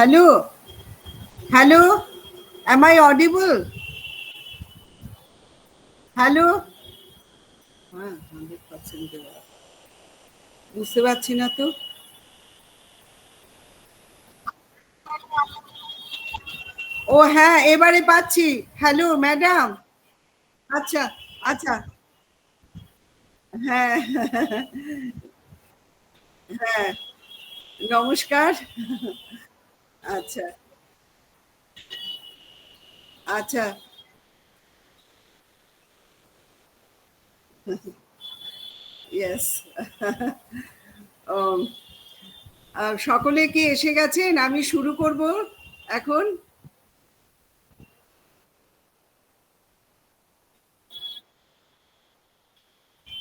Hello, hello, am I audible? Hello? হ্যাঁ 100% বুঝতে পারছি না তো। ও হ্যাঁ, এবারে পাচ্ছি। Hello madam. আচ্ছা আচ্ছা। হ্যাঁ হ্যাঁ, নমস্কার। আচ্ছা আচ্ছা। ইয়েস। সকলে কি এসে গেছেন? আমি শুরু করব এখন।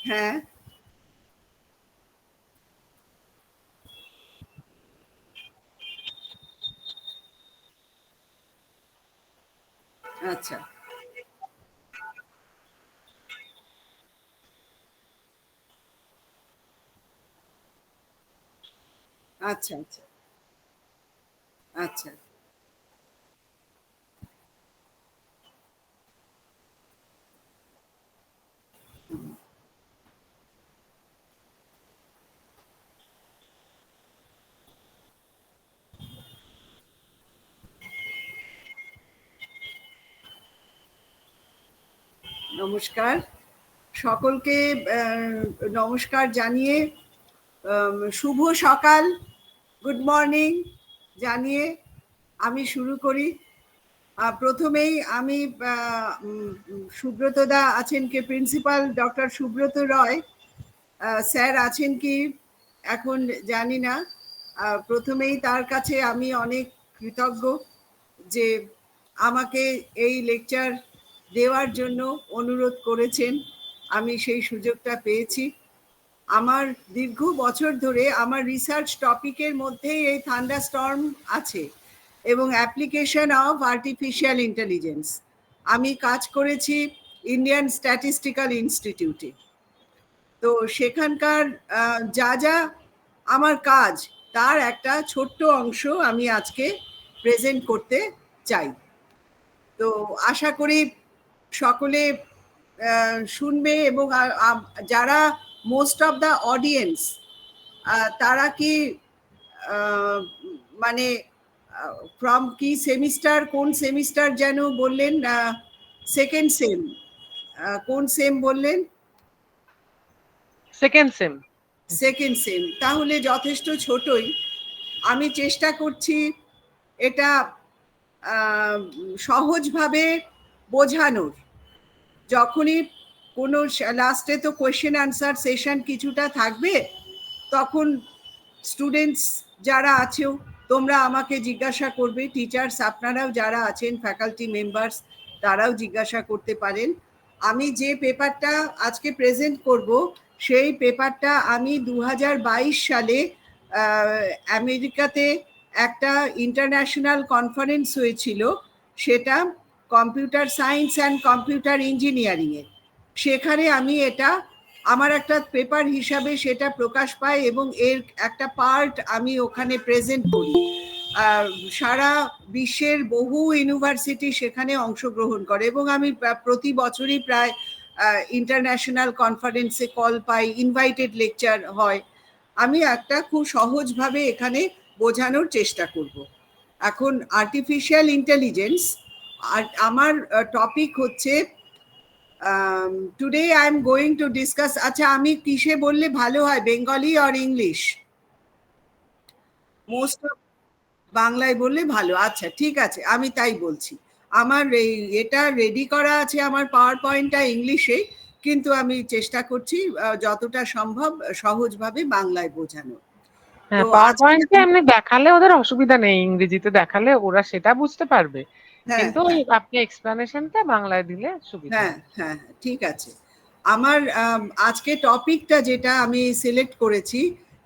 হ্যাঁ আচ্ছা আচ্ছা আচ্ছা আচ্ছা। নমস্কার সকলকে। নমস্কার জানিয়ে শুভ সকাল, গুড মর্নিং জানিয়ে আমি শুরু করি। প্রথমেই আমি সুব্রত দা আছেন কি, প্রিন্সিপাল ডক্টর সুব্রত রয় স্যার আছেন কি এখন জানি না। প্রথমেই তার কাছে আমি অনেক কৃতজ্ঞ যে আমাকে এই লেকচার দেওয়ার জন্য অনুরোধ করেছেন, আমি সেই সুযোগটা পেয়েছি। আমার দীর্ঘ বছর ধরে আমার রিসার্চ টপিকের মধ্যেই এই থান্ডারস্টর্ম আছে এবং অ্যাপ্লিকেশন অফ আর্টিফিশিয়াল ইন্টেলিজেন্স। আমি কাজ করেছি ইন্ডিয়ান স্ট্যাটিস্টিক্যাল ইনস্টিটিউটে। তো সেখানকার যা যা আমার কাজ তার একটা ছোট্ট অংশ আমি আজকে প্রেজেন্ট করতে চাই। তো আশা করি সকলে শুনবে এবং যারা মোস্ট অফ দ্য অডিয়েন্স তারা কি মানে ফ্রম কি সেমিস্টার, কোন সেমিস্টার যেন বললেন? Second same. কোন সেম বললেন? Second same. সেকেন্ড সেম, তাহলে যথেষ্ট ছোটই। আমি চেষ্টা করছি এটা সহজভাবে বোঝানোর। যখনই কোনো লাস্টে তো কোয়েশ্চেন আনসার সেশন কিছুটা থাকবে, তখন স্টুডেন্টস যারা আছেও তোমরা আমাকে জিজ্ঞাসা করবে, টিচার্স আপনারাও যারা আছেন ফ্যাকাল্টি মেম্বার্স তারাও জিজ্ঞাসা করতে পারেন। আমি যে পেপারটা আজকে প্রেজেন্ট করব সেই পেপারটা আমি 2022 সালে আমেরিকাতে একটা ইন্টারন্যাশনাল কনফারেন্স হয়েছিল, সেটা কম্পিউটার সায়েন্স অ্যান্ড কম্পিউটার ইঞ্জিনিয়ারিংয়ের। সেখানে আমি এটা আমার একটা পেপার হিসাবে সেটা প্রকাশ পায় এবং এর একটা পার্ট আমি ওখানে প্রেজেন্ট করি। সারা বিশ্বের বহু ইউনিভার্সিটি সেখানে অংশগ্রহণ করে এবং আমি প্রতি বছরই প্রায় ইন্টারন্যাশনাল কনফারেন্সে কল পাই, ইনভাইটেড লেকচার হয়। আমি একটা খুব সহজভাবে এখানে বোঝানোর চেষ্টা করব। এখন আর্টিফিশিয়াল ইন্টেলিজেন্স, আর আমার টপিক হচ্ছে today I am going to discuss. আচ্ছা, আমি কিসে বললে ভালো হয়, বেঙ্গলি আর ইংলিশ? মোস্ট বাংলায় বললে ভালো। আচ্ছা ঠিক আছে, আমি তাই বলছি। আমার এটা রেডি করা আছে, আমার পাওয়ার পয়েন্টটা ইংলিশে, কিন্তু আমি চেষ্টা করছি যতটা সম্ভব সহজভাবে বাংলায় বোঝানো। তো হ্যাঁ, পাওয়ার আজকে পয়েন্টে এমনি দেখালে ওদের অসুবিধা নেই, ইংরেজিতে দেখালে ওরা সেটা বুঝতে পারবে, হ্যাঁ কিন্তু হ্যাঁ আপনি এক্সপ্লানেশনটা বাংলায় দিলে সুবিধা হ্যাঁ হবে। হ্যাঁ ঠিক আছে। আমার আজকে টপিকটা যেটা আমি সিলেক্ট করেছি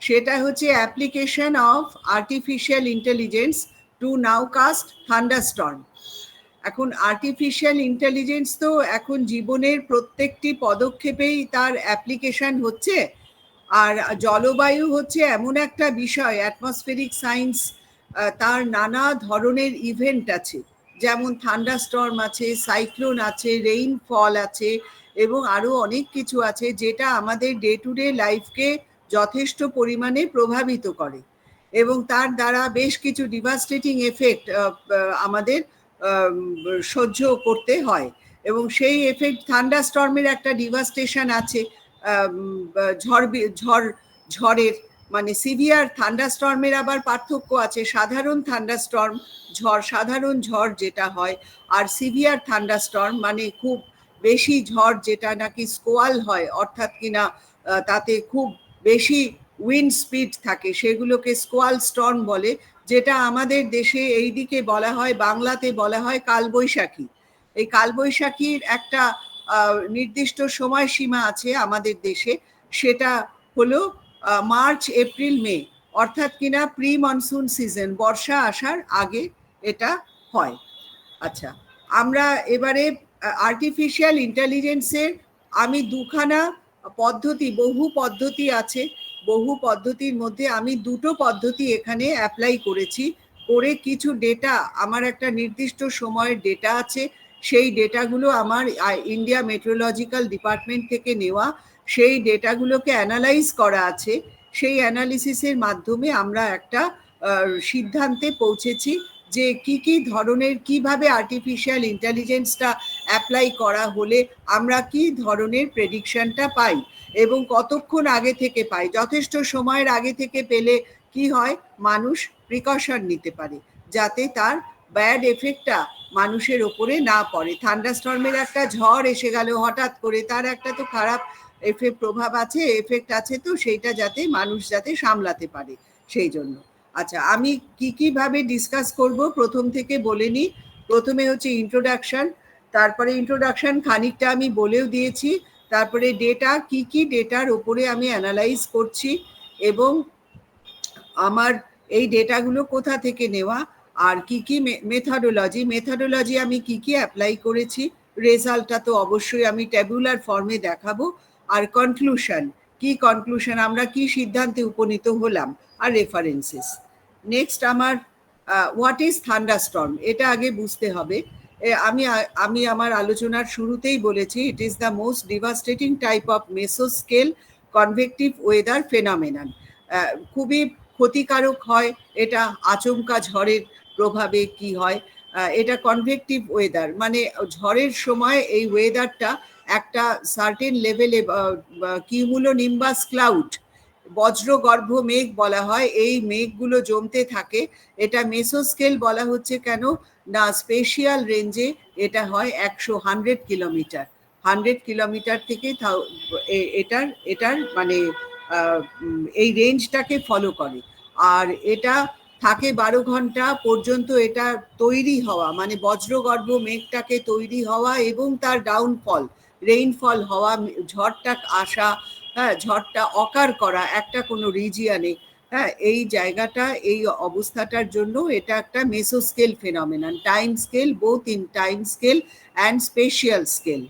সেটা হচ্ছে application of artificial intelligence to nowcast thunderstorm. এখন আর্টিফিশিয়াল ইন্টেলিজেন্স তো এখন জীবনের প্রত্যেকটি পদক্ষেপেই তার অ্যাপ্লিকেশন হচ্ছে। আর জলবায়ু হচ্ছে এমন একটা বিষয়, অ্যাটমসফেরিক সায়েন্স তার নানা ধরনের ইভেন্ট আছে, যেমন থান্ডারস্টর্ম আছে, সাইক্লোন আছে, রেইনফল আছে এবং আরো অনেক কিছু আছে যেটা আমাদের ডে টু ডে লাইফকে যথেষ্ট পরিমাণে প্রভাবিত করে এবং তার দ্বারা বেশ কিছু ডিভাস্টেটিং এফেক্ট আমাদের সহ্য করতে হয় এবং সেই এফেক্ট থান্ডারস্টর্মের একটা ডিভাস্টেশন আছে, ঝড়ের মানে সিভিয়ার থান্ডারস্টর্মের আবার পার্থক্য আছে। সাধারণ থান্ডারস্টর্ম সাধারণ ঝড় যেটা হয়, আর সিভিয়ার থান্ডারস্টর্ম মানে খুব বেশি ঝড় যেটা নাকি স্কোয়াল হয়, অর্থাৎ কিনা তাতে খুব বেশি উইন্ড স্পিড থাকে, সেগুলোকে স্কোয়াল স্টর্ম বলে, যেটা আমাদের দেশে এইদিকে বলা হয়, বাংলাতে বলা হয় কালবৈশাখী। এই কালবৈশাখীর একটা নির্দিষ্ট সময়সীমা আছে আমাদের দেশে, সেটা হলো মার্চ এপ্রিল মে, অর্থাৎ কিনা প্রি মনসুন সিজন, বর্ষা আসার আগে এটা হয়। আচ্ছা, আমরা এবারে আর্টিফিশিয়াল ইন্টেলিজেন্সের আমি দুখানা পদ্ধতি, বহু পদ্ধতি আছে, বহু পদ্ধতির মধ্যে আমি দুটো পদ্ধতি এখানে অ্যাপ্লাই করেছি, করে কিছু ডেটা, আমার একটা নির্দিষ্ট সময়ের ডেটা আছে, সেই ডেটাগুলো আমার ইন্ডিয়া মেট্রোলজিক্যাল ডিপার্টমেন্ট থেকে নেওয়া, সেই ডেটাগুলোকে অ্যানালাইজ করা আছে। সেই অ্যানালিসিসের মাধ্যমে আমরা একটা সিদ্ধান্তে পৌঁছেছি যে কি কি ধরনের, কিভাবে আর্টিফিশিয়াল ইন্টেলিজেন্সটা অ্যাপ্লাই করা হলে আমরা কি ধরনের প্রেডিকশনটা পাই এবং কতক্ষণ আগে থেকে পাই। যথেষ্ট সময়ের আগে থেকে পেলে কি হয়, মানুষ প্রিকশন নিতে পারে যাতে তার ব্যাড এফেক্টটা মানুষের ওপরে না পড়ে। থান্ডারস্টর্মের একটা ঝড় এসে গেল হঠাৎ করে, তার একটা তো খারাপ প্রভাব আছে, এফেক্ট আছে, তো সেইটা যাতে মানুষ যাতে সামলাতে পারে সেই জন্য। আচ্ছা, আমি কি ভাবে ডিসকাস করব প্রথম থেকে বলে নিই। প্রথমে হচ্ছে ইন্ট্রোডাকশন, তারপরে ইন্ট্রোডাকশন খানিকটা আমি বলেও দিয়েছি, তারপরে ডেটা, কি ডেটার উপরে আমি অ্যানালাইজ করছি এবং আমার এই ডেটাগুলো কোথা থেকে নেওয়া, আর কি মেথডোলজি আমি কি অ্যাপ্লাই করেছি, রেজাল্টটা তো অবশ্যই আমি ট্যাবুলার ফর্মে দেখাবো, আর কনক্লুশন আমরা কি সিদ্ধান্তে উপনীত হলাম, আর রেফারেন্সেস। নেক্সট আমার হোয়াট ইজ থান্ডারস্টর্ম, এটা আগে বুঝতে হবে। আমি আমার আলোচনার শুরুতেই বলেছি, it is the most devastating type of mesoscale convective weather phenomenon. খুবই ক্ষতিকারক হয় এটা, আচমকা ঝড়ের প্রভাবে কি হয়, এটা কনভেক্টিভ ওয়েদার, মানে ঝড়ের সময় এই ওয়েদারটা একটা সার্টেন লেভেলে, কিউমুলোনিম্বাস ক্লাউড, বজ্রগর্ভ মেঘ বলা হয়, এই মেঘগুলো জমতে থাকে। এটা মেসোস্কেল বলা হচ্ছে কেন না, স্পেশিয়াল রেঞ্জে এটা হয় 100 কিলোমিটার, 100 কিলোমিটার থেকে এটার মানে এই রেঞ্জটাকে ফলো করে, আর এটা থাকে 12 ঘন্টা পর্যন্ত এটা তৈরি হওয়া, মানে বজ্রগর্ভ মেঘটাকে তৈরি হওয়া এবং তার ডাউনফল, রেইনফল হওয়া, ঝড়টা আসা, হ্যাঁ, ঝড়টা অকার করা একটা কোনো রিজিয়নে, হ্যাঁ, এই জায়গাটা, এই অবস্থাটার জন্য এটা একটা mesoscale phenomenon, time scale, both in time scale and spatial scale.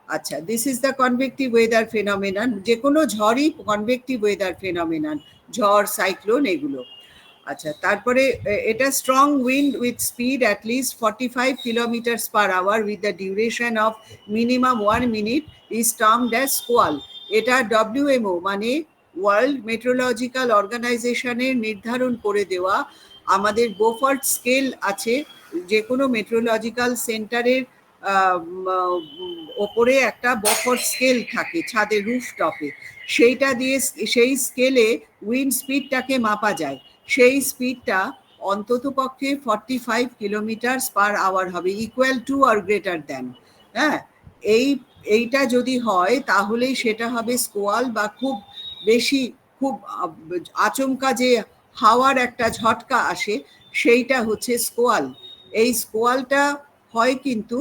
আচ্ছা, this is the convective weather phenomenon, যে কোনো ঝড়ই কনভেক্টিভ ওয়েদার ফেনোমেনন, ঝড়, সাইক্লোন, এগুলো। আচ্ছা, তারপরে এটা strong wind with speed at least 45 kilometres per hour with the duration of minimum 1 minute is termed as squall. এটা WMO মানে ওয়ার্ল্ড মেট্রোলজিক্যাল অর্গানাইজেশনের নির্ধারণ করে দেওয়া, আমাদের বোফার্ট স্কেল আছে, যে কোনো মেট্রোলজিক্যাল সেন্টারের ওপরে একটা বোফার্ট স্কেল থাকে ছাদের রুফটপে, সেইটা দিয়ে সেই স্কেলে উইন্ড স্পিডটাকে মাপা যায়। সেই স্পিডটা অন্তত পক্ষে 45 কিলোমিটার পার আওয়ার হবে, ইকুয়াল টু আর গ্রেটার দ্যান। হ্যাঁ, এইটা যদি হয় তাহলেই সেটা হবে স্কোয়াল, বা খুব বেশি, খুব আচমকা যে হাওয়ার একটা ঝটকা আসে সেইটা হচ্ছে স্কোয়াল। এই স্কোয়ালটা হয়, কিন্তু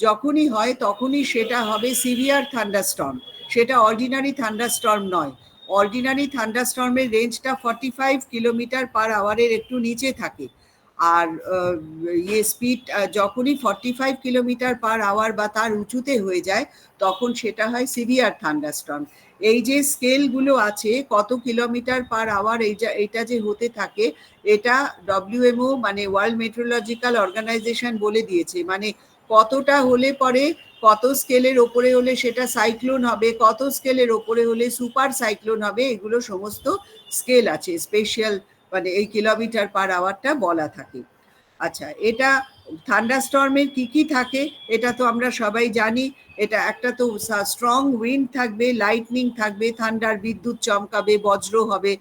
যখনই হয় তখনই সেটা হবে সিভিয়ার থান্ডারস্টর্ম, সেটা অর্ডিনারি থান্ডারস্টর্ম নয়। অর্ডিনারি থান্ডারস্টর্মের রেঞ্জটা 45 কিলোমিটার পার আওয়ারের একটু নিচে থাকে, আর স্পিড যখনই 45 কিলোমিটার পার আওয়ার বা তার উঁচুতে হয়ে যায় তখন সেটা হয় সিভিয়ার থান্ডারস্টর্ম। এই যে স্কেলগুলো আছে কত কিলোমিটার পার আওয়ার এইটা যে হতে থাকে, এটা ডব্লিউএমও মানে ওয়ার্ল্ড মেট্রোলজিক্যাল অর্গানাইজেশন বলে দিয়েছে। মানে কতটা হলে পরে, কত স্কেলের ওপরে হলে সেটা সাইক্লোন হবে, কত স্কেলের ওপরে হলে সুপার সাইক্লোন হবে, এগুলো সমস্ত স্কেল আছে, স্পেশাল মানে এই কিলোমিটার পার আওয়ারটা বলা থাকে। আচ্ছা, এটা থান্ডারস্টর্মের কি থাকে এটা তো আমরা সবাই জানি। এটা একটা তো স্ট্রং উইন্ড থাকবে, লাইটনিং থাকবে, থান্ডার বিদ্যুৎ চমকাবে, বজ্র হবে,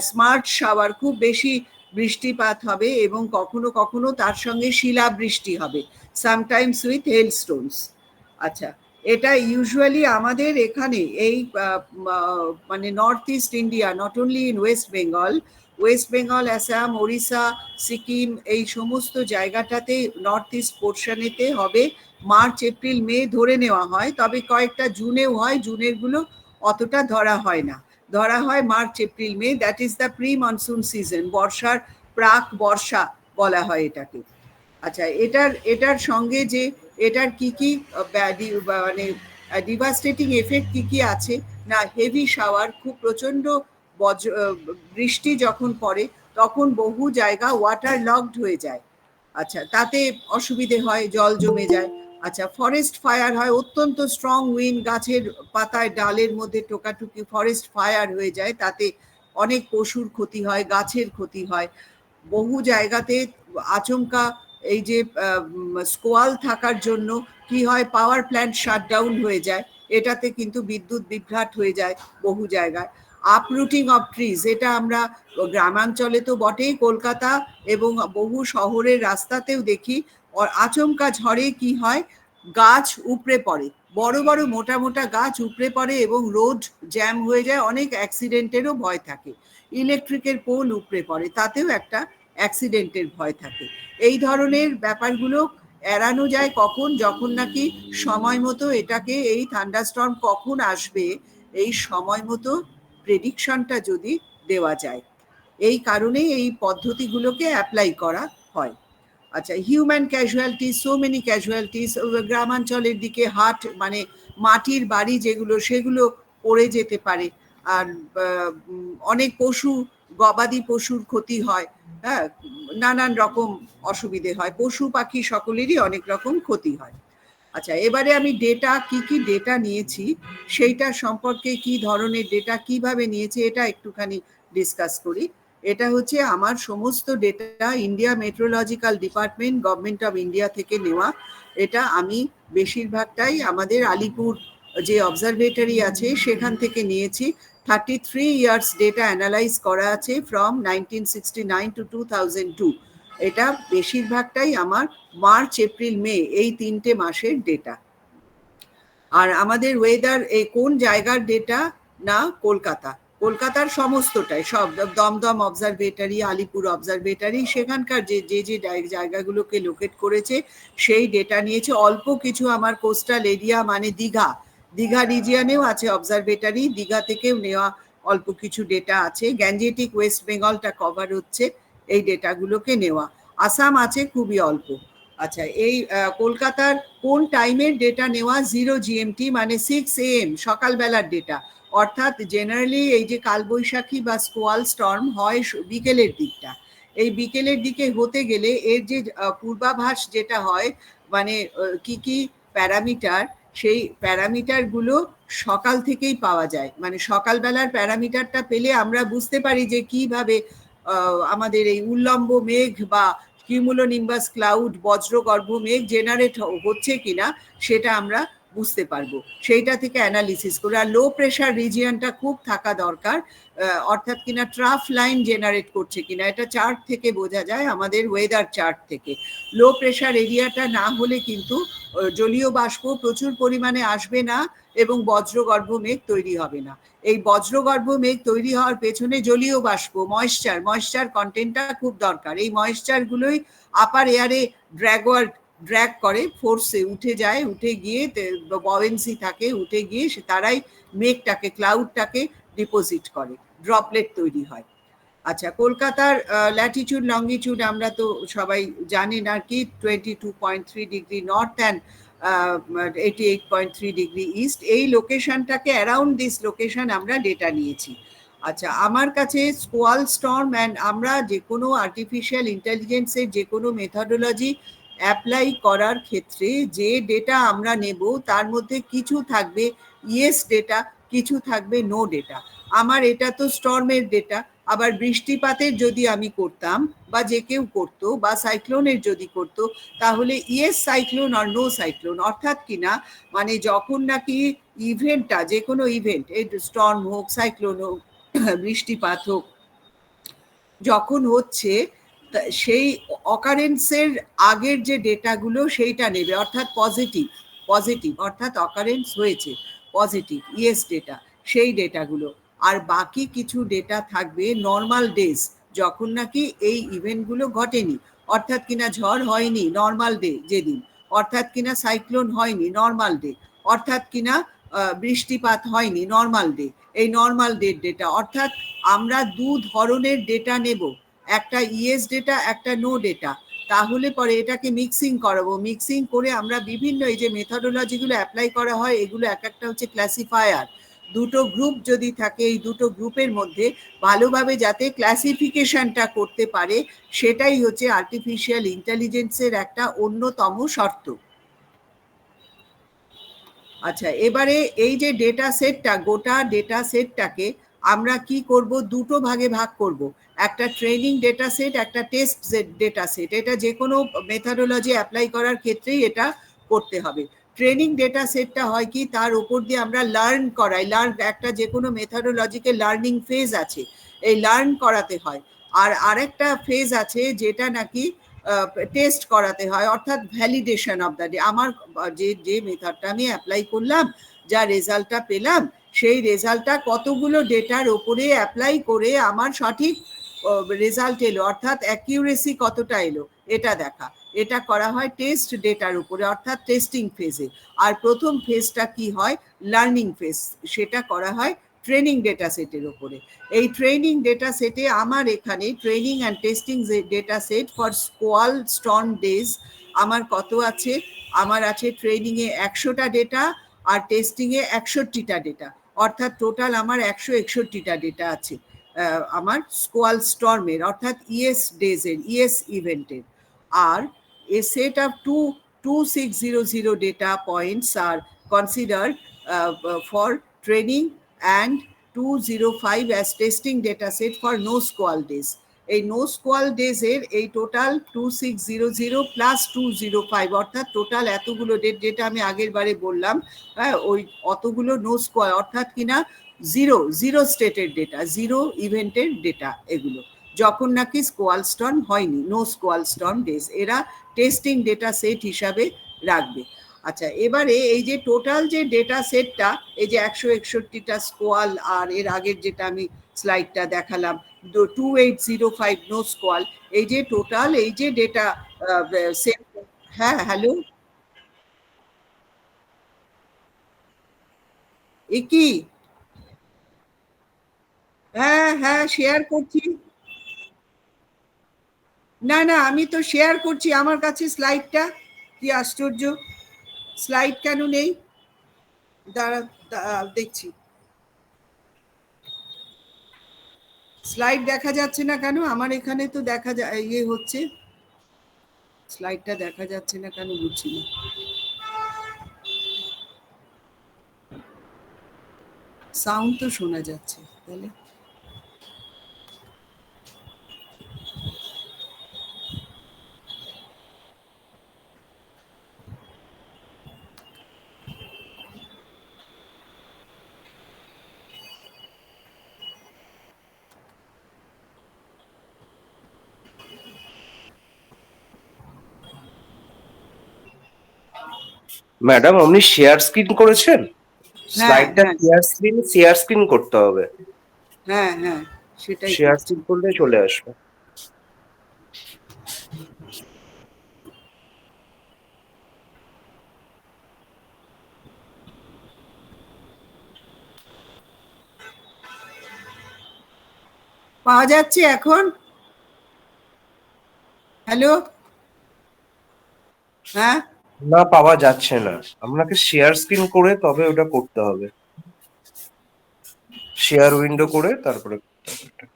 স্মার্ট শাওয়ার খুব বেশি বৃষ্টিপাত হবে এবং কখনো কখনো তার সঙ্গে শিলাবৃষ্টি হবে, সামটাইমস উইথ হেলস্টোনস। আচ্ছা, এটা ইউজুয়ালি আমাদের এখানে এই মানে north east India, not only in West Bengal, Assam, Odisha, Sikkim, এই সমস্ত জায়গাটাতে নর্থ ইস্ট পোর্শনেতে হবে মার্চ, এপ্রিল, মে ধরে নেওয়া হয়। তবে কয়েকটা জুনেও হয়, জুনের গুলো অতটা ধরা হয় না, ধরা হয় March, April, May. That is the pre monsoon season, বর্ষার প্রাক বর্ষা বলা হয় এটাকে। আচ্ছা, এটার সঙ্গে যে এটার কি মানে ডিভাস্টেটিং এফেক্ট কি আছে না, হেভি শাওয়ার, খুব প্রচন্ড বৃষ্টি যখন পড়ে তখন বহু জায়গা ওয়াটার লগড হয়ে যায়। আচ্ছা, তাতে অসুবিধে হয়, জল জমে যায়। আচ্ছা, ফরেস্ট ফায়ার হয়, অত্যন্ত স্ট্রং উইন্ড, গাছের পাতায় ডালের মধ্যে টোকাটুকি, ফরেস্ট ফায়ার হয়ে যায়, তাতে অনেক পশুর ক্ষতি হয়, গাছের ক্ষতি হয়। বহু জায়গাতে আচমকা এই যে স্কোয়াল থাকার জন্য কি হয়, পাওয়ার প্ল্যান্ট শাটডাউন হয়ে যায়, এটাতে কিন্তু বিদ্যুৎ বিভ্রাট হয়ে যায় বহু জায়গায়। আপরুটিং অফ ট্রিজ, এটা আমরা গ্রামাঞ্চলে তো বটেই, কলকাতা এবং বহু শহরের রাস্তাতেও দেখি। আচমকা ঝড়ে কি হয়, গাছ উপড়ে পড়ে, বড় বড় মোটা মোটা গাছ উপড়ে পড়ে এবং রোড জ্যাম হয়ে যায়, অনেক অ্যাক্সিডেন্টেরও ভয় থাকে। ইলেকট্রিকের পোল উপড়ে পড়ে, তাতেও একটা অ্যাক্সিডেন্টের ভয় থাকে। এই ধরনের ব্যাপারগুলো এড়ানো যায় কখন, যখন নাকি সময় মতো এটাকে, এই থান্ডারস্টর্ম কখন আসবে এই সময় মতো প্রেডিকশনটা যদি দেওয়া যায়, এই কারণে এই পদ্ধতিগুলোকে অ্যাপ্লাই করা হয়। আচ্ছা, human casualties, so many casualties. গ্রামাঞ্চলের দিকে হাট মানে মাটির বাড়ি যেগুলো, সেগুলো পড়ে যেতে পারে। আর অনেক পশু, গবাদি পশুর ক্ষতি হয়, হ্যাঁ, নানান রকম অসুবিধে হয়, পশু পাখি সকলেরই অনেক রকম ক্ষতি হয়। আচ্ছা, এবারে আমি ডেটা কি ডেটা নিয়েছি সেইটা সম্পর্কে, কি ধরনের ডেটা কিভাবে নিয়েছি এটা একটুখানি ডিসকাস করি। এটা হচ্ছে আমার সমস্ত data India meteorological department, government of India থেকে নেওয়া। এটা আমি বেশিরভাগটাই আমাদের আলিপুর যে অবজারভেটরি আছে সেখান থেকে নিয়েছি। 33 ইয়ার্স ডেটা অ্যানালাইজ করা আছে ফ্রম 1969 টু 2002। এটা বেশিরভাগটাই আমার মার্চ, এপ্রিল, মে এই 3টে মাসের ডেটা। আর আমাদের ওয়েদার, এই কোন জায়গার ডেটা না, কলকাতার সমস্তটাই, সব দমদম অবজারভেটরি, আলিপুর অবজারভেটরি, সেখানকার যে যে জায়গাগুলোকে লোকেট করেছে সেই ডেটা নিয়েছে। অল্প কিছু আমার কোস্টাল এরিয়া মানে দীঘা রিজিয়নেও আছে অবজারভেটরি, দীঘা থেকেও নেওয়া অল্প কিছু ডেটা আছে। গ্যাঞ্জেটিক ওয়েস্ট বেঙ্গলটা কভার হচ্ছে এই ডেটাগুলোকে নেওয়া। আসাম আছে খুবই অল্প। আচ্ছা, এই কলকাতার কোন টাইমের ডেটা নেওয়া, 0 GMT মানে 6 AM সকালবেলার ডেটা। অর্থাৎ জেনারেলি এই যে কালবৈশাখী বা স্কোয়াল স্টর্ম হয় বিকেলের দিকটা, এই বিকেলের দিকে হতে গেলে এর যে পূর্বাভাস যেটা হয়, মানে কি প্যারামিটার, সেই প্যারামিটারগুলো সকাল থেকেই পাওয়া যায়। মানে সকালবেলার প্যারামিটারটা পেলে আমরা বুঝতে পারি যে কিভাবে আমাদের এই উল্লম্ব মেঘ বা কিউমুলোনিম্বাস ক্লাউড, বজ্রগর্ভ মেঘ জেনারেট হচ্ছে কিনা সেটা আমরা বুঝতে পারবো সেইটা থেকে অ্যানালিসিস করে। আর লো প্রেশার রিজিয়নটা খুব থাকা দরকার, অর্থাৎ কিনা ট্রাফ লাইন জেনারেট করছে কিনা, এটা চার্ট থেকে বোঝা যায়, আমাদের ওয়েদার চার্ট থেকে। লো প্রেশার এরিয়াটা না হলে কিন্তু জলীয় বাষ্প প্রচুর পরিমাণে আসবে না এবং বজ্রগর্ভ মেঘ তৈরি হবে না। এই বজ্রগর্ভ মেঘ তৈরি হওয়ার পেছনে জলীয় বাষ্প, ময়েশ্চার কন্টেন্টটা খুব দরকার। এই ময়েশ্চার গুলোই আপার এয়ারে ড্র্যাগ করে, ফোর্সে উঠে যায়, উঠে গিয়ে বয়েন্সি থাকে, উঠে গিয়ে তারাই মেঘটাকে, ক্লাউডটাকে ডিপোজিট করে, ড্রপলেট তৈরি হয়। আচ্ছা, কলকাতার ল্যাটিটিউড লঙ্গিটিউড আমরা তো সবাই জানেন আর কি, 22.3 degree north and 88.3 degree east. এই লোকেশনটাকে, অ্যারাউন্ড দিস লোকেশন আমরা ডেটা নিয়েছি। আচ্ছা, আমার কাছে স্কোয়াল স্টর্ম অ্যান্ড আমরা যে কোনো আর্টিফিশিয়াল ইন্টেলিজেন্সের যে কোনো মেথডোলজি অ্যাপ্লাই করার ক্ষেত্রে যে ডেটা আমরা নেব তার মধ্যে কিছু থাকবে ইয়েস ডেটা, কিছু থাকবে নো ডেটা। আমার এটা তো স্টর্মের ডেটা, আবার বৃষ্টিপাতের যদি আমি করতাম বা যে কেউ করতো বা সাইক্লোনের যদি করতো, তাহলে ইয়েস সাইক্লোন আর নো সাইক্লোন, অর্থাৎ কিনা মানে যখন নাকি ইভেন্টটা, যে কোনো ইভেন্ট, এই স্টর্ম হোক, সাইক্লোন হোক, বৃষ্টিপাত হোক, যখন হচ্ছে সেই অকারেন্সের আগের যে ডেটাগুলো সেইটা নেবে, অর্থাৎ পজিটিভ, পজিটিভ অর্থাৎ অকারেন্স হয়েছে, পজিটিভ ইয়েস ডেটা, সেই ডেটাগুলো। আর বাকি কিছু ডেটা থাকবে নর্মাল ডেজ, যখন নাকি এই ইভেন্টগুলো ঘটেনি, অর্থাৎ কিনা ঝড় হয়নি নর্মাল ডে যেদিন, অর্থাৎ কিনা সাইক্লোন হয়নি নর্মাল ডে, অর্থাৎ কিনা বৃষ্টিপাত হয়নি নর্মাল ডে, এই নর্মাল ডের ডেটা। অর্থাৎ আমরা দু ধরনের ডেটা নেব, একটা ইয়েস ডেটা, একটা নো ডেটা। তাহলে পরে এটাকে মিক্সিং করাবো, মিক্সিং করে আমরা বিভিন্ন এই যে মেথডোলজিগুলো অ্যাপ্লাই করা হয়, এগুলো এক একটা হচ্ছে ক্লাসিফায়ার। দুটো গ্রুপ যদি থাকে, এই দুটো গ্রুপের মধ্যে ভালোভাবে যাতে ক্লাসিফিকেশনটা করতে পারে, সেটাই হচ্ছে আর্টিফিশিয়াল ইন্টেলিজেন্সের একটা অন্যতম শর্ত। আচ্ছা, এবারে এই যে ডেটা সেটটা, গোটা ডেটা সেটটাকে আমরা কি করব, দুটো ভাগে ভাগ করব। একটা ট্রেনিং ডেটা সেট, একটা টেস্ট ডেটা সেট। এটা যে কোনো মেথডোলজি অ্যাপ্লাই করার ক্ষেত্রেই এটা করতে হবে। ট্রেনিং ডেটা সেটটা হয় কি, তার উপর দিয়ে আমরা লার্ন করাই, একটা যে কোনো মেথডোলজিকে লার্নিং ফেজ আছে, এই লার্ন করাতে হয়। আর আরেকটা ফেজ আছে যেটা নাকি টেস্ট করাতে হয়, অর্থাৎ ভ্যালিডেশন অফ দ্য ডে। আমার যে যে মেথডটা আমি অ্যাপ্লাই করলাম, যা রেজাল্টটা পেলাম, সেই রেজাল্টটা কতগুলো ডেটার ওপরে অ্যাপ্লাই করে আমার সঠিক রেজাল্ট এলো, অর্থাৎ অ্যাকিউরেসি কতটা এলো, এটা দেখা। এটা করা হয় টেস্ট ডেটার উপরে, অর্থাৎ টেস্টিং ফেজে। আর প্রথম ফেজটা কি হয়, লার্নিং ফেজ, সেটা করা হয় ট্রেনিং ডেটা সেটের উপরে। এই ট্রেনিং ডেটা সেটে আমার এখানে training and testing data set for squall storm days আমার কত আছে, আমার আছে ট্রেনিংয়ে 100টা ডেটা আর টেস্টিংয়ে 61টা ডেটা, অর্থাৎ টোটাল আমার 161টা ডেটা আছে আমার স্কোয়াল স্টর্মের, অর্থাৎ ইএস ডেজের, ইএস ইভেন্টের। আর a set of 2600 data points are considered for training and 205 as testing data set for no squall days. এই নো স্কোয়াল ডেজ এর এই টোটাল 2600 প্লাস 205, অর্থাৎ টোটাল এতগুলো ডেট, যেটা আমি আগের বারে বললাম, হ্যাঁ, ওই অতগুলো নো স্কোয়াল, অর্থাৎ কিনা জিরো জিরো স্টেটের ডেটা, জিরো ইভেন্টের ডেটা, এগুলো যখন নাকি স্কোয়াল স্টর্ম হয়নি, নো স্কোয়াল স্টর্ম ডেজ, এরা টেস্টিং ডেটা সেট হিসাবে রাখবে। আচ্ছা, এবারে এই যে টোটাল যে ডেটা সেটটা, এই যে 161টা স্কোয়াল আর এর আগের যেটা আমি স্লাইডটা দেখালাম 2805 নো স্কোয়াল, এই যে টোটাল এই যে ডেটা সেট। হ্যাঁ, হ্যালো, এ কি? হ্যাঁ হ্যাঁ, শেয়ার করছি। না না, আমি তো শেয়ার করছি, আমার কাছে স্লাইডটা। কি আশ্চর্য, স্লাইড কেন নেই? দাঁড়া, দেখছি। স্লাইড দেখা যাচ্ছে না কেন? আমার এখানে তো দেখা যায়, ইয়ে হচ্ছে, স্লাইডটা দেখা যাচ্ছে না কেন বুঝছি না। সাউন্ড তো শোনা যাচ্ছে তাহলে। ম্যাডাম, আপনি শেয়ার স্ক্রিন করেছেন? হ্যাঁ স্লাইডটা হ্যাঁ শেয়ার স্ক্রিন করতে হবে। হ্যাঁ হ্যাঁ, সেটাই শেয়ার করছি। স্ক্রিন করলে চলে আসবে। পাওয়া যাচ্ছে এখন? হ্যালো? হ্যাঁ, না, পাওয়া যাচ্ছে না। আপনাকে শেয়ার স্ক্রিন করে তবে ওটা করতে হবে। শেয়ার উইন্ডো করে তারপরে করতে হবে ওটা।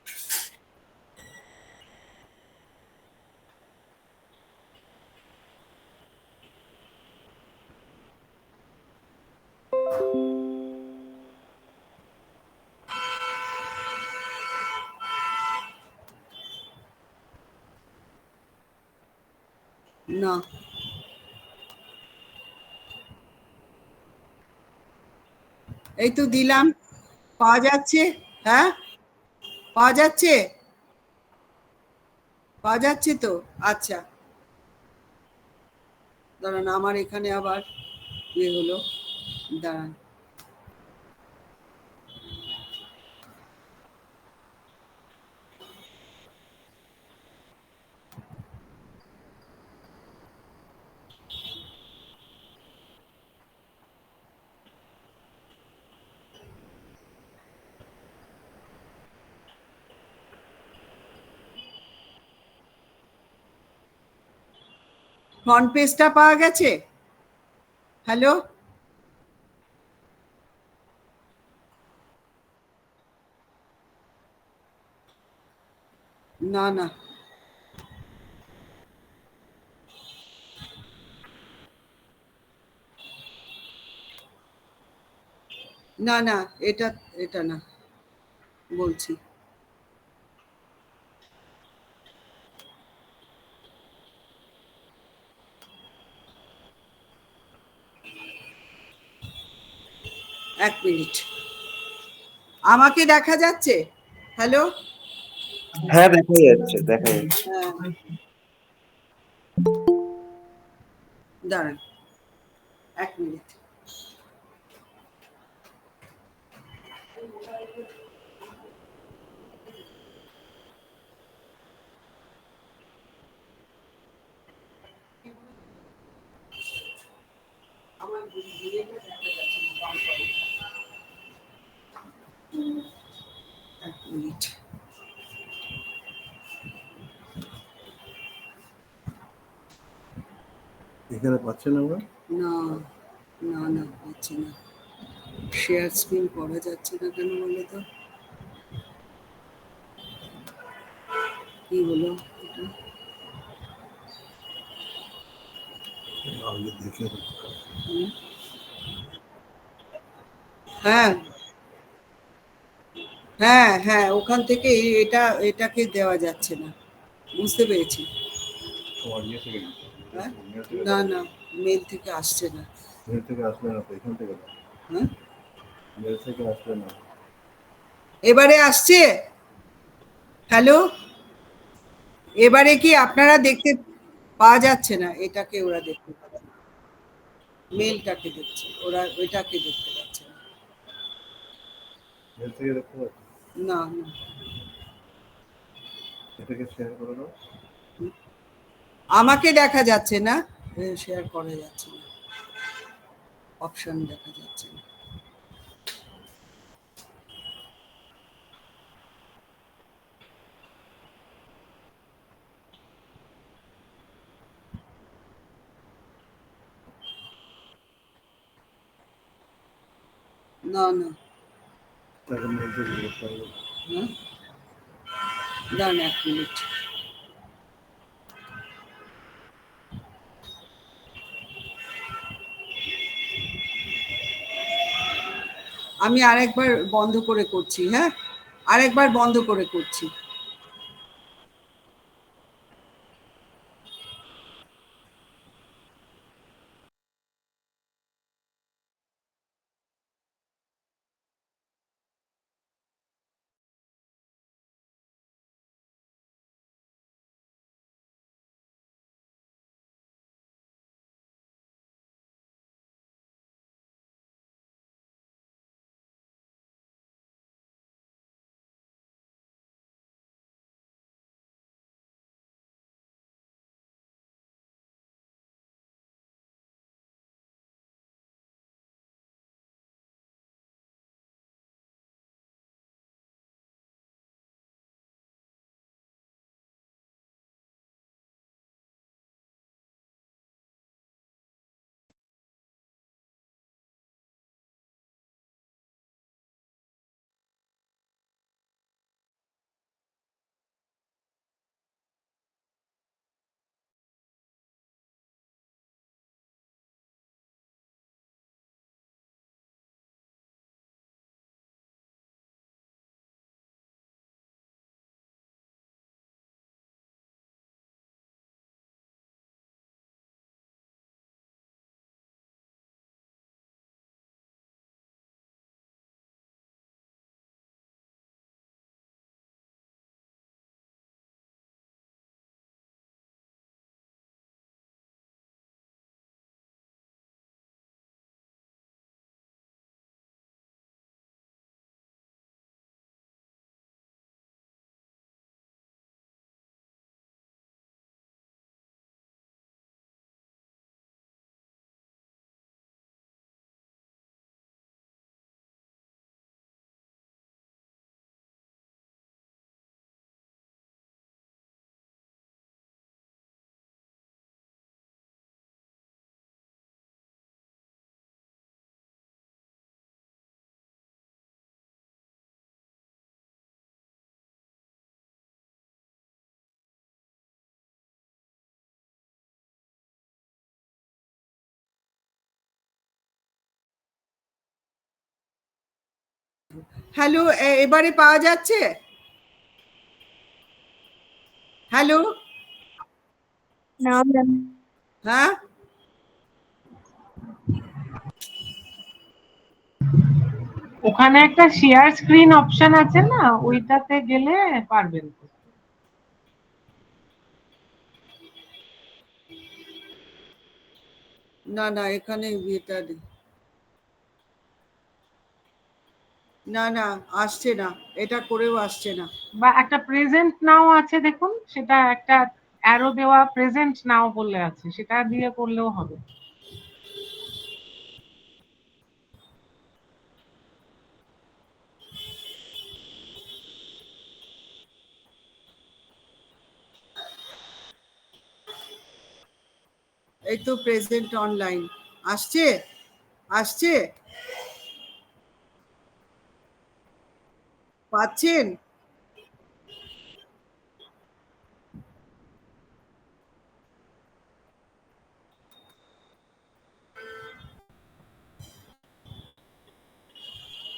না, এই তো দিলাম। পাওয়া যাচ্ছে? হ্যাঁ, পাওয়া যাচ্ছে? পাওয়া যাচ্ছে তো? আচ্ছা, দাঁড়ান, আমার এখানে আবার ইয়ে হলো, দাঁড়ান। ফ্রন্ট পেজটা পাওয়া গেছে? হ্যালো? না, না, না, না, এটা এটা না, বলছি। এক মিনিট। আমাকে দেখা যাচ্ছে? হ্যালো? হ্যাঁ, দেখা যাচ্ছে, দেখা যাচ্ছে। হ্যাঁ, দাঁড়ান, এক মিনিট। আমার ইয়েটা দেখা যাচ্ছে না, বাম পাশে। এক মিনিট। এখানে পাচ্ছেন আমরা? না, না, না, পাচ্ছি না। শেয়ার স্ক্রিন করা যাচ্ছে না কেন বলো তো? কি হলো এটা? আগে দেখে হুম? হ্যাঁ, হ্যাঁ, হ্যাঁ, ওখান থেকে এটাকে দেওয়া যাচ্ছে না। বুঝতে পেরেছি। তোমার ইয়ে থেকে দিচ্ছে। হ্যাঁ, মেল থেকে না, দাও। না, মেল থেকে আসছে না। মেল থেকে আসলে না তো, এখান থেকে দাও। হ্যাঁ, মেল থেকে আসলে না। এবারে আসছে? হ্যালো? এবারে কি আপনারা দেখতে পাওয়া যাচ্ছে না? এটাকে ওরা দেখতে পাচ্ছে না, মেলটাকে দেখছে, ওরা ওইটাকে দেখতে পাচ্ছে না। মেল থেকে দেখতে পাচ্ছি। না, না, এটাকে শেয়ার করে দাও। আমাকে দেখা যাচ্ছে না, শেয়ার করা যাচ্ছে না, অপশন দেখা যাচ্ছে না। না, না, তাকে মেল থেকে করতে হবে। হ্যাঁ, দাঁড়ান এক মিনিট। আমি আরেকবার বন্ধ করে করছি, হ্যাঁ, আরেকবার বন্ধ করে করছি। হ্যালো, এবারে পাওয়া যাচ্ছে? হ্যালো, না ম্যাম। হ্যাঁ, ওখানে একটা শেয়ার স্ক্রিন অপশন আছে না, ওইটাতে গেলে পারবেন। না না এখানে এটা নেই। না না আসছে না, এটা করেও আসছে না। বা একটা প্রেজেন্ট নাও আছে দেখুন, সেটা একটা অ্যারো দেওয়া প্রেজেন্ট নাও বলে আছে, সেটা দিয়ে করলেও হবে। এই তো প্রেজেন্ট অনলাইন আসছে, আসছে, পাচ্ছেন?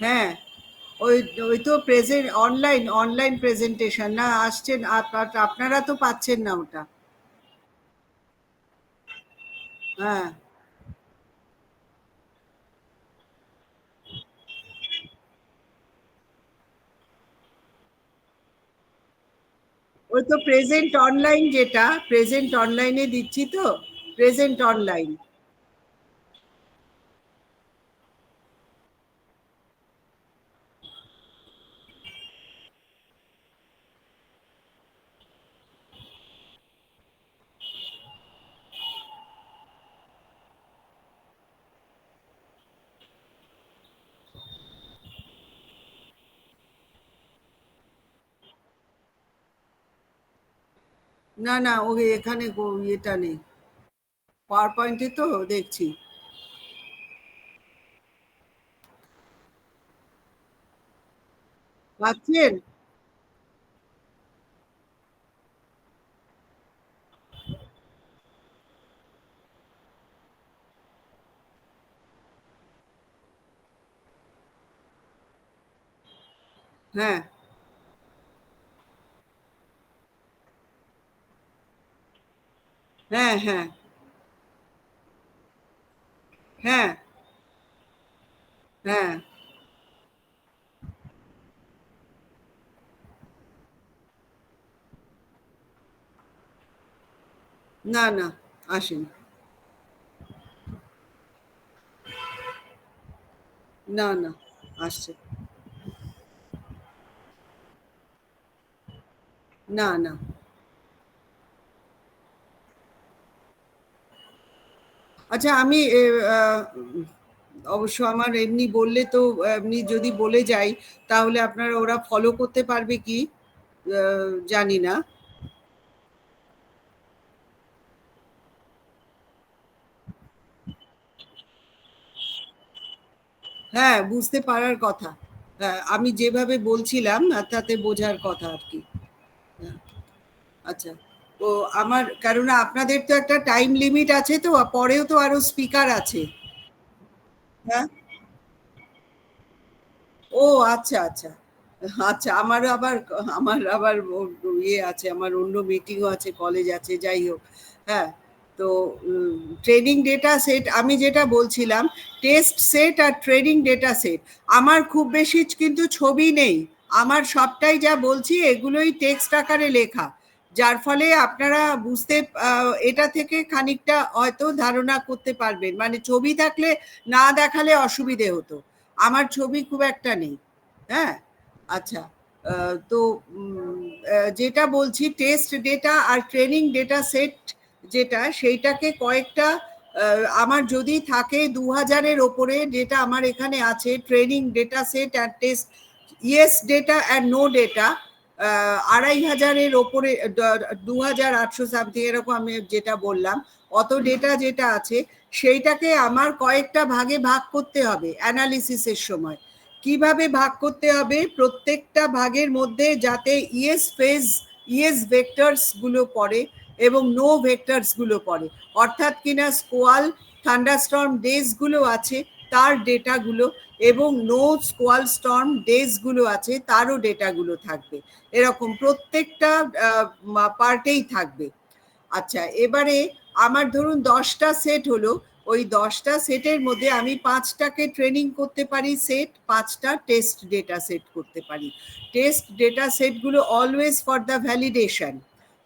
হ্যাঁ, ওই ওই তো প্রেজেন্ট অনলাইন, অনলাইন প্রেজেন্টেশন না আসছেন, আপনারা তো পাচ্ছেন না ওটা। হ্যাঁ, ওই তো প্রেজেন্ট অনলাইন, যেটা প্রেজেন্ট অনলাইনে দিচ্ছি তো, প্রেজেন্ট অনলাইন। না না ও এখানে এটা নেই, পাওয়ার পয়েন্টে তো দেখছি। পাচ্ছেন? হ্যাঁ হ্যাঁ হ্যাঁ হ্যাঁ হ্যাঁ। না না আসেনি, না না আসছে না না। আচ্ছা আমি অবশ্য আমার এমনি বললে তো, এমনি যদি বলে যাই তাহলে আপনারা ওরা ফলো করতে পারবে কি জানি না। হ্যাঁ বুঝতে পারার কথা, হ্যাঁ আমি যেভাবে বলছিলাম তাতে বোঝার কথা আর কি। হ্যাঁ, আচ্ছা। তো আমার, কারণ আপনাদের তো একটা টাইম লিমিট আছে, তো পরেও তো আরো স্পিকার আছে। হ্যাঁ, ও আচ্ছা আচ্ছা। আচ্ছা আমার আবার ইয়ে আছে, আমার অন্য মিটিংও আছে, কলেজ আছে, যাই হোক। হ্যাঁ, তো ট্রেনিং ডেটা সেট আমি যেটা বলছিলাম, টেস্ট সেট আর ট্রেনিং ডেটা সেট, আমার খুব বেশি কিন্তু ছবি নেই, আমার সবটাই যা বলছি এগুলোই টেক্সট আকারে লেখা, যার ফলে আপনারা বুঝতে এটা থেকে খানিকটা হয়তো ধারণা করতে পারবেন, মানে ছবি থাকলে না দেখালে অসুবিধে হতো, আমার ছবি খুব একটা নেই। হ্যাঁ, আচ্ছা। তো যেটা বলছি টেস্ট ডেটা আর ট্রেনিং ডেটা সেট, যেটা সেইটাকে কয়েকটা আমার যদি থাকে 2000-এর ওপরে, যেটা আমার এখানে আছে ট্রেনিং ডেটা সেট আর test yes data and no data, 2500-এর ওপরে, 2800 সামথিং এরকম আমি যেটা বললাম, অত ডেটা যেটা আছে সেইটাকে আমার কয়েকটা ভাগে ভাগ করতে হবে অ্যানালিসিসের সময়। কিভাবে ভাগ করতে হবে? প্রত্যেকটা ভাগের মধ্যে যাতে ইয়েস ফেজ, ইয়েস ভেক্টরস গুলো পড়ে এবং নো ভেক্টরস গুলো পড়ে, অর্থাৎ কিনা স্কোয়াল থান্ডারস্টর্ম ডেজ গুলো আছে তার ডেটাগুলো, এবং নো স্কোয়াল স্টর্ম ডেজগুলো আছে তারও ডেটাগুলো থাকবে, এরকম প্রত্যেকটা পার্টেই থাকবে। আচ্ছা, এবারে আমার ধরুন 10টা সেট হলো, ওই 10টা সেটের মধ্যে আমি 5টাকে ট্রেনিং করতে পারি সেট, 5টা টেস্ট ডেটা সেট করতে পারি। টেস্ট ডেটা সেটগুলো অলওয়েজ ফর দ্য ভ্যালিডেশন,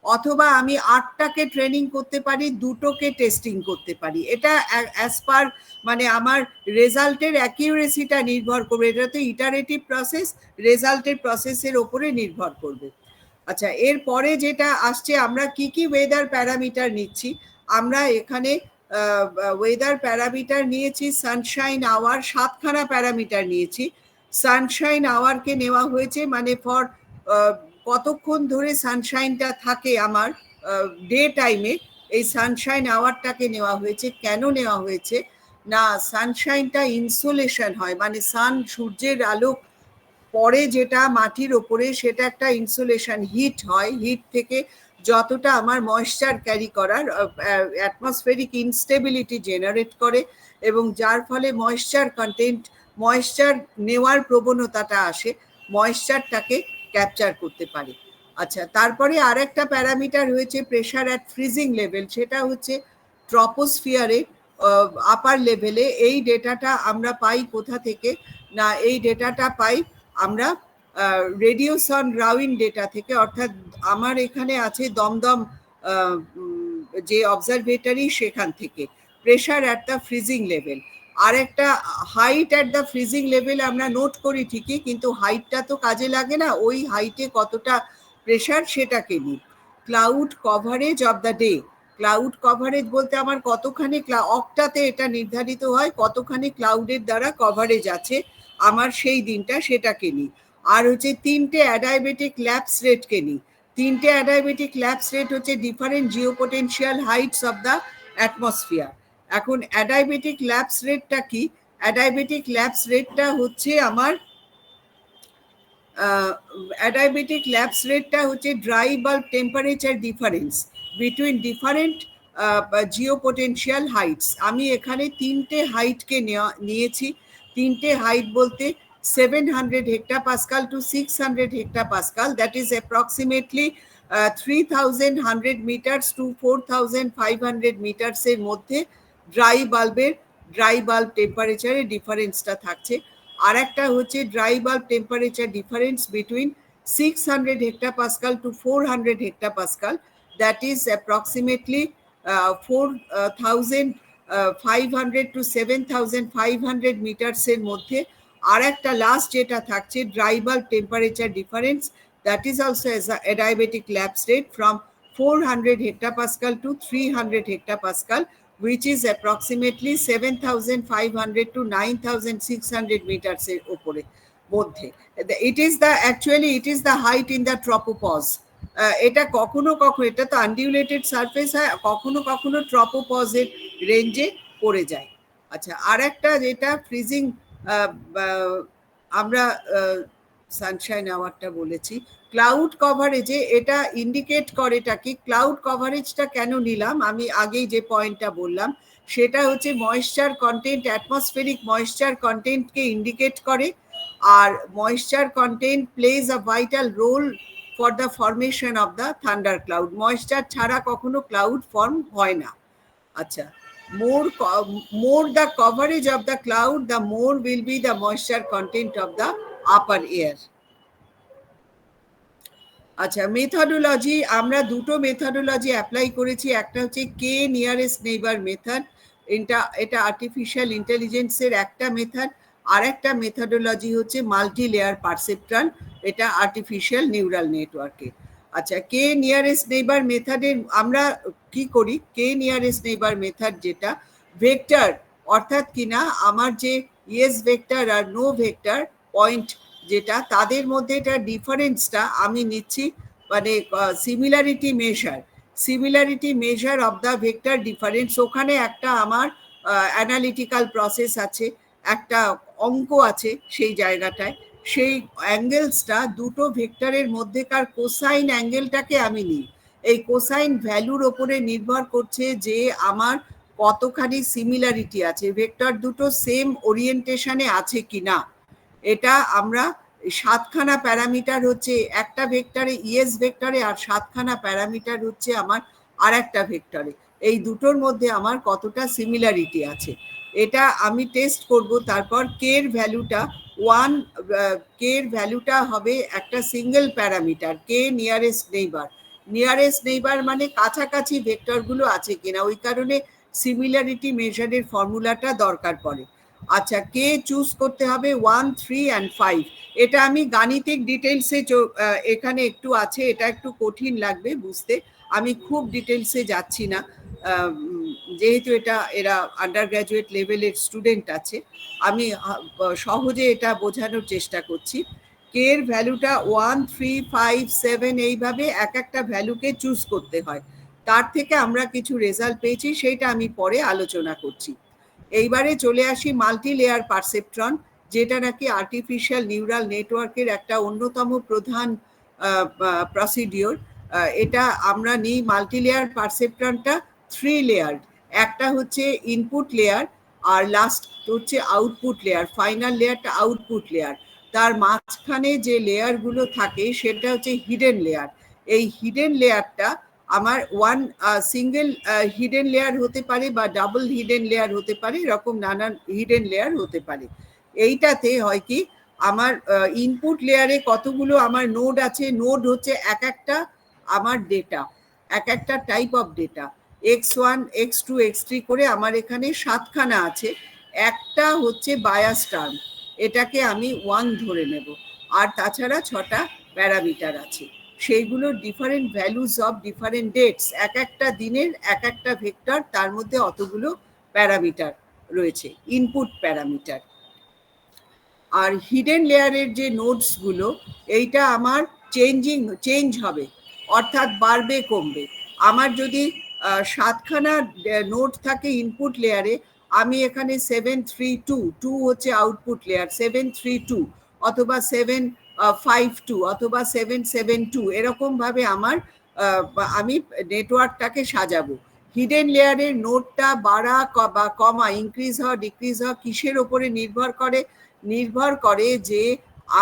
অথবা আমি 8টাকে ট্রেনিং করতে পারি, 2টোকে টেস্টিং করতে পারি। এটা অ্যাজ পার মানে আমার রেজাল্টের অ্যাকিউরেসিটা নির্ভর করবে, এটা তো ইটারেটিভ প্রসেস, রেজাল্টের প্রসেসের ওপরে নির্ভর করবে। আচ্ছা, এরপরে যেটা আসছে, আমরা কি কি ওয়েদার প্যারামিটার নিচ্ছি। আমরা এখানে ওয়েদার প্যারামিটার নিয়েছি, সানশাইন আওয়ার 7খানা প্যারামিটার নিয়েছি। সানশাইন আওয়ারকে নেওয়া হয়েছে মানে ফর কতক্ষণ ধরে সানশাইনটা থাকে আমার ডে টাইমে, এই সানশাইন আওয়ারটাকে নেওয়া হয়েছে। কেন নেওয়া হয়েছে না, সানশাইনটা ইনসোলেশন হয়, মানে সূর্যের আলো পরে যেটা মাটির ওপরে, সেটা একটা ইনসোলেশন হিট হয়, হিট থেকে যতটা আমার ময়েশ্চার ক্যারি করার, অ্যাটমসফেরিক ইনস্টেবিলিটি জেনারেট করে, এবং যার ফলে ময়েশ্চার নেওয়ার প্রবণতাটা আসে, ময়েশ্চারটাকে ক্যাপচার করতে পারে। আচ্ছা, তারপরে আরেকটা প্যারামিটার হয়েছে প্রেশার অ্যাট ফ্রিজিং লেভেল, সেটা হচ্ছে ট্রপোস্ফিয়ারে আপার লেভেলে। এই ডেটাটা আমরা পাই কোথা থেকে না, এই ডেটাটা পাই আমরা রেডিওসন রাউইন ডেটা থেকে, অর্থাৎ আমার এখানে আছে দমদম যে অবজারভেটরি, সেখান থেকে pressure at the freezing level. আর একটা height at the freezing level আমরা নোট করি ঠিকই, কিন্তু হাইটটা তো কাজে লাগে না, ওই হাইটে কতটা প্রেশার সেটাকে নিই। Cloud coverage of the day, cloud coverage বলতে আমার কতখানি অক্টাতে এটা নির্ধারিত হয়, কতখানি ক্লাউডের দ্বারা কভারেজ আছে আমার সেই দিনটা, সেটাকে নিই। আর হচ্ছে 3টে অ্যাডায়াবেটিক ল্যাপস রেটকে নিই। 3টে অ্যাডায়াবেটিক ল্যাপস রেট হচ্ছে different geopotential heights of the atmosphere. এখন অ্যাডায়াবেটিক ল্যাপস রেটটা কি, অ্যাডায়াবেটিক ল্যাপস রেটটা হচ্ছে আমার অ্যাডায়াবেটিক ল্যাপস রেটটা হচ্ছে dry bulb temperature difference between different geopotential heights. আমি এখানে 3টে হাইটকে নিয়েছি। 3টে হাইট বলতে 700 hectopascal to 600 hectopascal, that is approximately 3100 metres to 4500 মিটার্সের মধ্যে ড্রাই বাল্ব টেম্পারেচারের ডিফারেন্সটা থাকছে। আর একটা হচ্ছে dry bulb temperature difference between 600 hectopascal to 400 hectopascal, that is approximately 4500 to 7500 মিটার্সের মধ্যে। আর একটা লাস্ট যেটা থাকছে dry bulb temperature difference, that is also adiabatic lapse rate from 400 hectopascal to 300 hectopascal, which is approximately 7500 to 9600 meters এর উপরে মধ্যে। It is the height in the tropopause. এটা কখনো এটা তো আনডিউলেটেড সারফেস হয়, কখনো ট্রপোপজের রেঞ্জে পড়ে যায়। আচ্ছা, আর একটা যেটা ফ্রিজিং, আমরা সানশাইন আওয়ারটা বলেছি, ক্লাউড কভারেজে এটা ইন্ডিকেট করে। এটা কি ক্লাউড কভারেজটা কেন নিলাম, আমি আগেই যে পয়েন্টটা বললাম, সেটা হচ্ছে ময়েশ্চার কন্টেন্ট, অ্যাটমসফেরিক ময়েশ্চার কন্টেন্টকে ইন্ডিকেট করে। আর moisture content plays a vital role for the formation of the thunder cloud. Moisture ছাড়া কখনো ক্লাউড ফর্ম হয় না। আচ্ছা, more the coverage of the cloud, the more will be the moisture content of the upper air. আচ্ছা, methodology, আমরা দুটো methodology apply করেছি। একটা হচ্ছে কে নিয়ারেস্ট নেইবার মেথড, এটা আর্টিফিশিয়াল ইন্টেলিজেন্সের একটা মেথড। আর একটা মেথডোলজি হচ্ছে মাল্টি লেয়ার পারসেপ্ট্রন, এটা আর্টিফিশিয়াল নিউরাল নেটওয়ার্কে। আচ্ছা, কে নিয়ারেস্ট নেইবার মেথডের আমরা কি করি, কে নিয়ারেস্ট নেইবার মেথড যেটা ভেক্টর, অর্থাৎ কিনা আমার যে ইয়েস ভেক্টর আর নো ভেক্টর পয়েন্ট যেটা, তাদের মধ্যে এটা ডিফারেন্সটা আমি নিচ্ছি, মানে similarity measure of the vector difference. ওখানে একটা আমার অ্যানালিটিক্যাল প্রসেস আছে, একটা অঙ্ক আছে সেই জায়গাটায়। সেই অ্যাঙ্গেলসটা দুটো ভেক্টরের মধ্যেকার কোসাইন অ্যাঙ্গেলটাকে আমি নিই। এই কোসাইন ভ্যালুর ওপরে নির্ভর করছে যে আমার কতখানি সিমিলারিটি আছে, ভেক্টর দুটো সেম ওরিয়েন্টেশনে আছে কিনা। এটা আমরা 7খানা প্যারামিটার হচ্ছে একটা ভেক্টরে, ইএস ভেক্টরে, আর 7খানা প্যারামিটার হচ্ছে আমার আর একটা ভেক্টরে। এই দুটোর মধ্যে আমার কতটা সিমিলারিটি আছে এটা আমি টেস্ট করব। তারপর কে এর ভ্যালুটা কে এর ভ্যালুটা হবে একটা সিঙ্গেল প্যারামিটার, কে নিয়ারেস্ট নেইবার। নিয়ারেস্ট নেইবার মানে কাছাকাছি ভেক্টরগুলো আছে কিনা, ওই কারণে সিমিলারিটি মেজারের ফর্মুলাটা দরকার পড়ে। আচ্ছা, কে চুজ করতে হবে 1, 3 and 5। এটা আমি গাণিতিক ডিটেলসে এখানে একটু আছে, এটা একটু কঠিন লাগবে বুঝতে, আমি খুব ডিটেলসে যাচ্ছি না, যেহেতু এরা আন্ডার গ্র্যাজুয়েট লেভেলের স্টুডেন্ট আছে, আমি সহজে এটা বোঝানোর চেষ্টা করছি। কে এর ভ্যালুটা 1, 3, 5, 7 এইভাবে এক একটা ভ্যালুকে চুজ করতে হয়। তার থেকে আমরা কিছু রেজাল্ট পেয়েছি, সেইটা আমি পরে আলোচনা করছি। এইবারে চলে আসি মাল্টি লেয়ার পারসেপট্রন, যেটা নাকি আর্টিফিশিয়াল নিউরাল নেটওয়ার্কের একটা অন্যতম প্রধান প্রসিডিওর। এটা আমরা নিই মাল্টি লেয়ার পারসেপট্রনটা 3 লেয়ার, একটা হচ্ছে ইনপুট লেয়ার, আর লাস্ট হচ্ছে আউটপুট লেয়ার, ফাইনাল লেয়ারটা আউটপুট লেয়ার। তার মাঝখানে যে লেয়ারগুলো থাকে সেটা হচ্ছে হিডেন লেয়ার। এই হিডেন লেয়ারটা আমার সিঙ্গেল হিডেন লেয়ার হতে পারে বা ডাবল হিডেন লেয়ার হতে পারে, এরকম নানান হিডেন লেয়ার হতে পারে। এইটাতে হয় কি, আমার ইনপুট লেয়ারে কতগুলো আমার নোড আছে, নোড হচ্ছে এক একটা আমার ডেটা, এক একটা type of data, x1, x2, x3 করে আমার এখানে 7খানা আছে। একটা হচ্ছে বায়াস টার্ম, এটাকে আমি 1 ধরে নেব, আর তাছাড়া 6টা প্যারামিটার আছে, সেইগুলোর different values of different dates, এক একটা দিনের এক একটা ভেক্টর, তার মধ্যে অতগুলো প্যারামিটার রয়েছে, ইনপুট প্যারামিটার। আর হিডেন লেয়ারের যে নোডসগুলো, এইটা আমার চেঞ্জ হবে, অর্থাৎ বাড়বে কমবে। আমার যদি 7খানা নোড থাকে ইনপুট লেয়ারে, আমি এখানে 732 হচ্ছে আউটপুট লেয়ার, 732 অথবা 752 অথবা 772, এরকম ভাবে আমি নেটওয়ার্কটাকে সাজাবো। হিডেন লেয়ারের নোডটা বাড়া বা কমা, ইনক্রিজ হওয়া ডিক্রিজ হওয়া কিসের ওপরে নির্ভর করে যে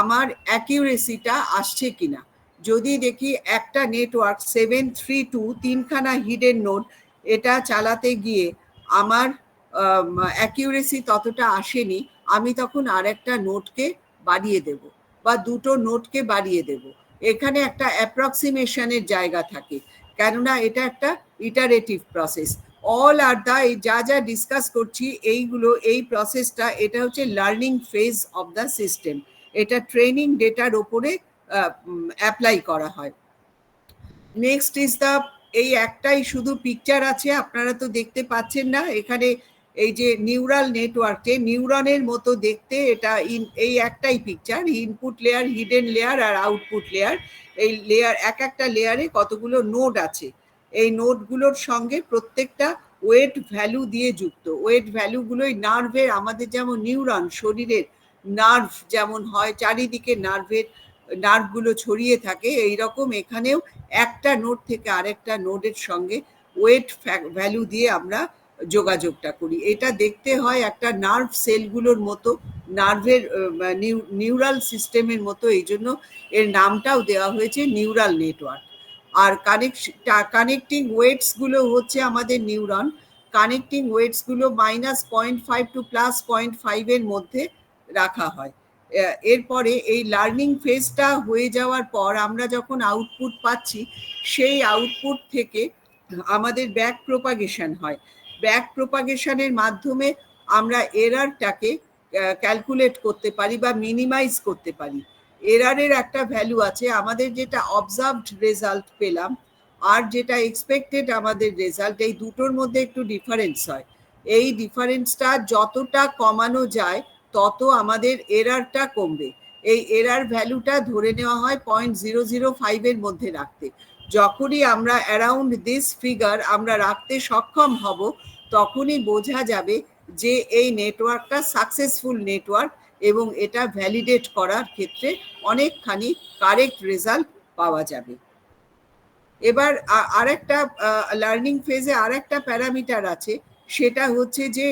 আমার অ্যাকিউরেসিটা আসছে কিনা। যদি দেখি একটা নেটওয়ার্ক 732 3খানা হিডেন নোড, এটা চালাতে গিয়ে আমার অ্যাকিউরেসি ততটা আসেনি, আমি তখন আর একটা নোডকে বাড়িয়ে দেব বা দুটো নোডকে বাড়িয়ে দেব। এখানে একটা অ্যাপ্রক্সিমেশনের জায়গা থাকে, কেননা এটা একটা ইটারেটিভ প্রসেস। অল আর যা যা ডিসকাস করছি এইগুলো, এই প্রসেসটা, এটা হচ্ছে learning phase of the system. এটা ট্রেনিং ডেটার ওপরে অ্যাপ্লাই করা হয়। নেক্সট ইজ দ্য, এই একটাই শুধু পিকচার আছে, আপনারা তো দেখতে পাচ্ছেন না এখানে, এই যে নিউরাল নেটওয়ার্কে নিউরনের মতো দেখতে, এটা এই একটাই picture, input layer, hidden layer আর আউটপুট লেয়ার। এই লেয়ার, এক একটা লেয়ারে কতগুলো নোড আছে, এই নোডগুলোর সঙ্গে প্রত্যেকটা ওয়েট ভ্যালু দিয়ে যুক্ত। ওয়েট ভ্যালুগুলোই নার্ভের, আমাদের যেমন নিউরন, শরীরের নার্ভ যেমন হয়, চারিদিকে নার্ভগুলো ছড়িয়ে থাকে, এইরকম এখানেও একটা নোড থেকে আরেকটা নোডের সঙ্গে ওয়েট ভ্যালু দিয়ে আমরা যোগাযোগটা করি। এটা দেখতে হয় একটা নার্ভ সেলগুলোর মতো, নার্ভের নিউরাল সিস্টেমের মতো, এই জন্য এর নামটাও দেওয়া হয়েছে নিউরাল নেটওয়ার্ক। আর কানেক্টিং ওয়েটসগুলো হচ্ছে আমাদের নিউরন। কানেক্টিং ওয়েটসগুলো -0.5 টু +0.5 এর মধ্যে রাখা হয়। এরপরে এই লার্নিং ফেজটা হয়ে যাওয়ার পর আমরা যখন আউটপুট পাচ্ছি, সেই আউটপুট থেকে আমাদের ব্যাক প্রোপাগেশন হয়। ব্যাক প্রোপাগেশনের মাধ্যমে আমরা এরারটাকে ক্যালকুলেট করতে পারি বা মিনিমাইজ করতে পারি। এরারের একটা ভ্যালু আছে, আমাদের যেটা অবজার্ভড রেজাল্ট পেলাম আর যেটা এক্সপেক্টেড আমাদের রেজাল্ট, এই দুটোর মধ্যে একটু ডিফারেন্স হয়। এই ডিফারেন্সটা যতটা কমানো যায় তত আমাদের এরারটা কমবে। এই এরার ভ্যালুটা ধরে নেওয়া হয় 0.005 এর মধ্যে রাখতে। যখনই আমরা অ্যারাউন্ড দিস ফিগার আমরা রাখতে সক্ষম হব, তখনই বোঝা যাবে যে এই নেটওয়ার্কটা সাকসেসফুল নেটওয়ার্ক এবং এটা ভ্যালিডেট করার ক্ষেত্রে অনেকখানি কারেক্ট রেজাল্ট পাওয়া যাবে। এবার আরেকটা লার্নিং ফেজে আরেকটা প্যারামিটার আছে, সেটা হচ্ছে যে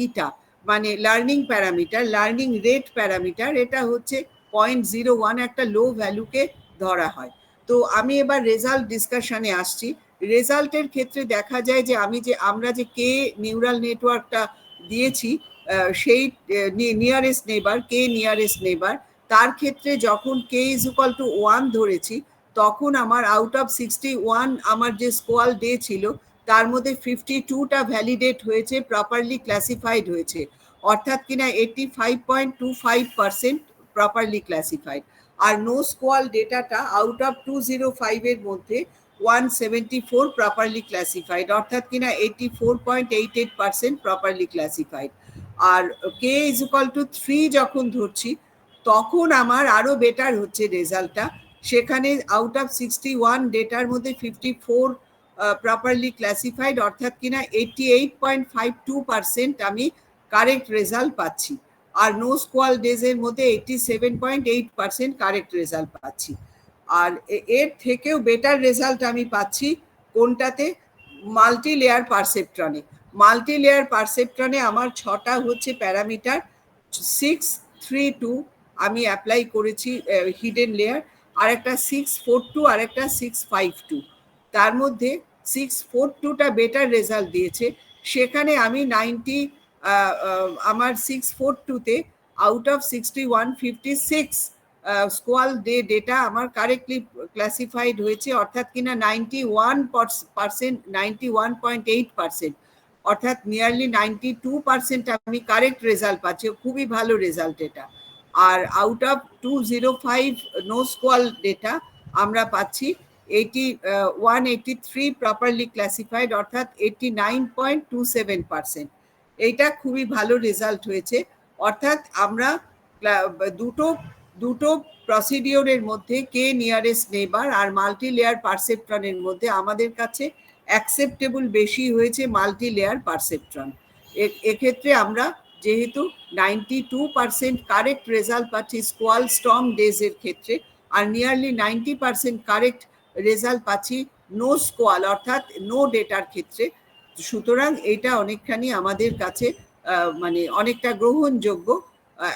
ইটা মানে learning parameter, learning rate parameter, এটা হচ্ছে 0.01, একটা লো ভ্যালুকে ধরা হয়। তো আমি এবার রেজাল্ট ডিসকাশনে আসছি। রেজাল্টের ক্ষেত্রে দেখা যায় যে আমরা যে কে নিউরাল নেটওয়ার্কটা দিয়েছি, সেই নিয়ারেস্ট নেবার, কে নিয়ারেস্ট নেবার, তার ক্ষেত্রে যখন কে ইজ ইকুয়াল টু 1 ধরেছি, তখন আমার আউট অফ 61 আমার যে স্কোয়াল ডে ছিল, তার মধ্যে 52টা ভ্যালিডেট হয়েছে, প্রপারলি ক্লাসিফাইড হয়েছে, অর্থাৎ কিনা 85.25% প্রপারলি ক্লাসিফাইড। আর নো স্কোয়াল ডেটাটা আউট অফ 205 এর মধ্যে 174 প্রপারলি ক্লাসিফাইড, অর্থাৎ কিনা 84.88% প্রপারলি ক্লাসিফাইড। আর কে ইজ ইকুয়াল টু 3 যখন ধরছি, তখন আমার আরো বেটার হচ্ছে রেজাল্টটা। সেখানে আউট অফ 61 ডেটার মধ্যে 54 প্রপারলি ক্লাসিফাইড, অর্থাৎ কিনা 88.52% আমি কারেক্ট রেজাল্ট পাচ্ছি। আর নো স্কোয়াল ডেজ এর মধ্যে 87.8% কারেক্ট রেজাল্ট পাচ্ছি। আর এর থেকেও বেটার রেজাল্ট আমি পাচ্ছি কোনটাতে? মাল্টি লেয়ার পারসেপ্ট্রনে। মাল্টি লেয়ার পারসেপ্ট্রনে আমার 6টা হচ্ছে প্যারামিটার, 632 আমি অ্যাপ্লাই করেছি হিডেন লেয়ার, আর একটা 642 আর একটা 652। তার মধ্যে 642টা বেটার রেজাল্ট দিয়েছে। সেখানে আমি 90 আমার 642তে আউট অফ 61 56 স্কোয়াল ডেটা আমার কারেক্টলি ক্লাসিফাইড হয়েছে, অর্থাৎ কিনা 91%, 91.8%, অর্থাৎ নিয়ারলি 92% আমি কারেক্ট রেজাল্ট পাচ্ছি। খুবই ভালো রেজাল্ট এটা। আর out of 205 no squall data আমরা পাচ্ছি 183 প্রপারলি ক্লাসিফাইড, অর্থাৎ 89.27%। এইটা খুবই ভালো রেজাল্ট হয়েছে। অর্থাৎ আমরা দুটো প্রসিডিওরের মধ্যে কে নিয়ারেস্ট নেবার আর মাল্টি লেয়ার পারসেপ্ট্রনের মধ্যে আমাদের কাছে অ্যাকসেপ্টেবল বেশি হয়েছে মাল্টি লেয়ার পারসেপ্ট্রন। এক্ষেত্রে আমরা যেহেতু 92% কারেক্ট রেজাল্ট পাচ্ছি স্কোয়াল স্টর্ম ডেজ এর ক্ষেত্রে, আর নিয়ারলি 90% কারেক্ট রেজাল্ট পাচ্ছি নো স্কোয়াল অর্থাৎ নো ডেটার ক্ষেত্রে। সুতরাং এটা অনেকখানি আমাদের কাছে মানে অনেকটা গ্রহণযোগ্য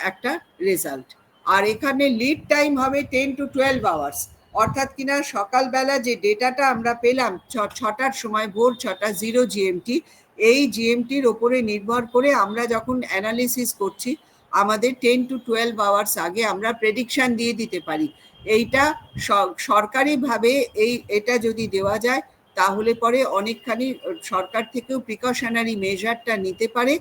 একটা রেজাল্ট। আর এখানে লিড টাইম হবে 10 to 12 আওয়ার্স, অর্থাৎ কিনা সকালবেলা যে ডেটাটা আমরা পেলাম 6টার সময়, ভোর 6টা 0 GMT, এই জিএমটির ওপরে নির্ভর করে আমরা যখন অ্যানালিসিস করছি আমাদের 10 to 12 আওয়ার্স আগে আমরা প্রেডিকশন দিয়ে দিতে পারি। এইটা সরকারিভাবে এটা যদি দেওয়া যায় তাহলে পরে অনেকখানি সরকার থেকেও প্রিকশনারি মেজারটা নিতে পারে।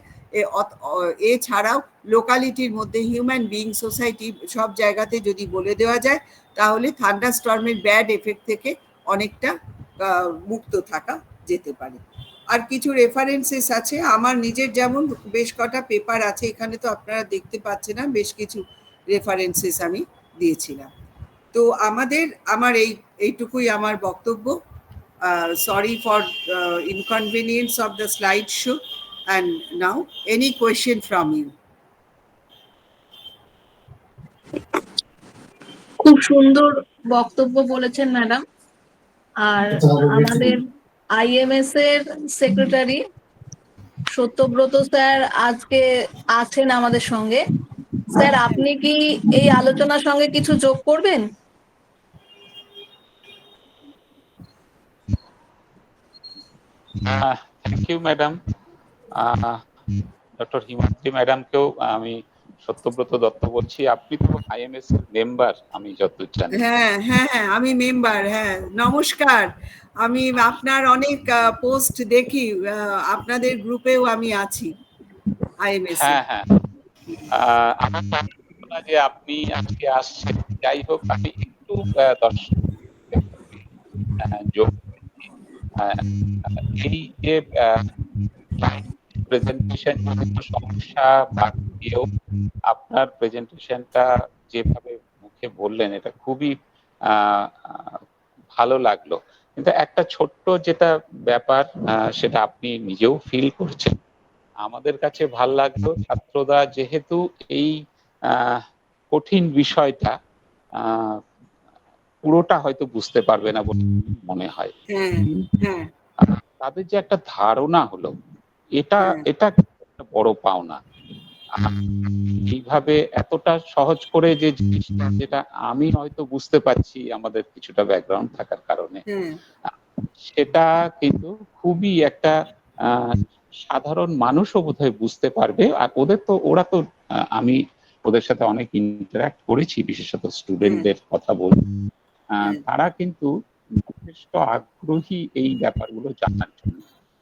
এছাড়াও লোকালিটির মধ্যে হিউম্যান বিইং সোসাইটি সব জায়গাতে যদি বলে দেওয়া যায় তাহলে থান্ডারস্টর্মের ব্যাড এফেক্ট থেকে অনেকটা মুক্ত থাকা যেতে পারে। আর কিছু রেফারেন্সেস আছে আমার নিজের, যেমন বেশ কটা পেপার আছে, এখানে তো আপনারা দেখতে পাচ্ছেন না, বেশ কিছু রেফারেন্সেস আমি দিয়েছিলাম। তো আমার এইটুকুই আমার বক্তব্য। Sorry for inconvenience of the slideshow. And now, any question from you? খুব সুন্দর বক্তব্য বলেছেন ম্যাডাম। আর আমাদের আইএমএস এর সেক্রেটারি সত্যব্রত স্যার আজকে আছেন আমাদের সঙ্গে। স্যার, আপনি কি এই আলোচনার সঙ্গে কিছু যোগ করবেন? Thank you madam. Doctor Himadri ম্যাডামকেও আমি সত্যব্রত দত্ত বলছি। আপনি তো আইএমএস এর মেম্বার আমি যতদূর জানি। হ্যাঁ হ্যাঁ হ্যাঁ, আমি মেম্বার। হ্যাঁ, নমস্কার। আমি আপনার অনেক পোস্ট দেখি, আপনাদের গ্রুপেও আমি আছি আইএমএস। হ্যাঁ হ্যাঁ, আমার না যে আপনি আজকে আসছেন, যাই হোক আমি একটু দর্শক যোগ এই যে প্রেজেন্টেশন সমস্যা বাদ দিয়েও আপনার প্রেজেন্টেশনটা যেভাবে মুখে বললেন এটা খুবই ভালো লাগলো। কিন্তু একটা ছোট্ট যেটা ব্যাপার সেটা আপনি নিজেও ফিল করছেন, আমাদের কাছে ভালো লাগলো ছাত্ররা যেহেতু এই কঠিন বিষয়টা পুরোটা হয়তো বুঝতে পারবে না বলে মনে হয়। তাদের যে একটা ধারণা হলো এটা হ্যাঁ। এটা একটা বড় পাওনা। এইভাবে এতটা সহজ করে যে জিনিসটা, যেটা আমি হয়তো বুঝতে পারছি আমাদের কিছুটা ব্যাকগ্রাউন্ড থাকার কারণে, হ্যাঁ সেটা কিন্তু খুবই একটা সাধারণ মানুষও বোধহয় বুঝতে পারবে। আর ওরা তো আমি ওদের সাথে অনেক ইন্টারঅ্যাক্ট করেছি, বিশেষত স্টুডেন্টদের কথা বলি, তারা কিন্তু যথেষ্ট আগ্রহী এই ব্যাপারগুলো জানার জন্য।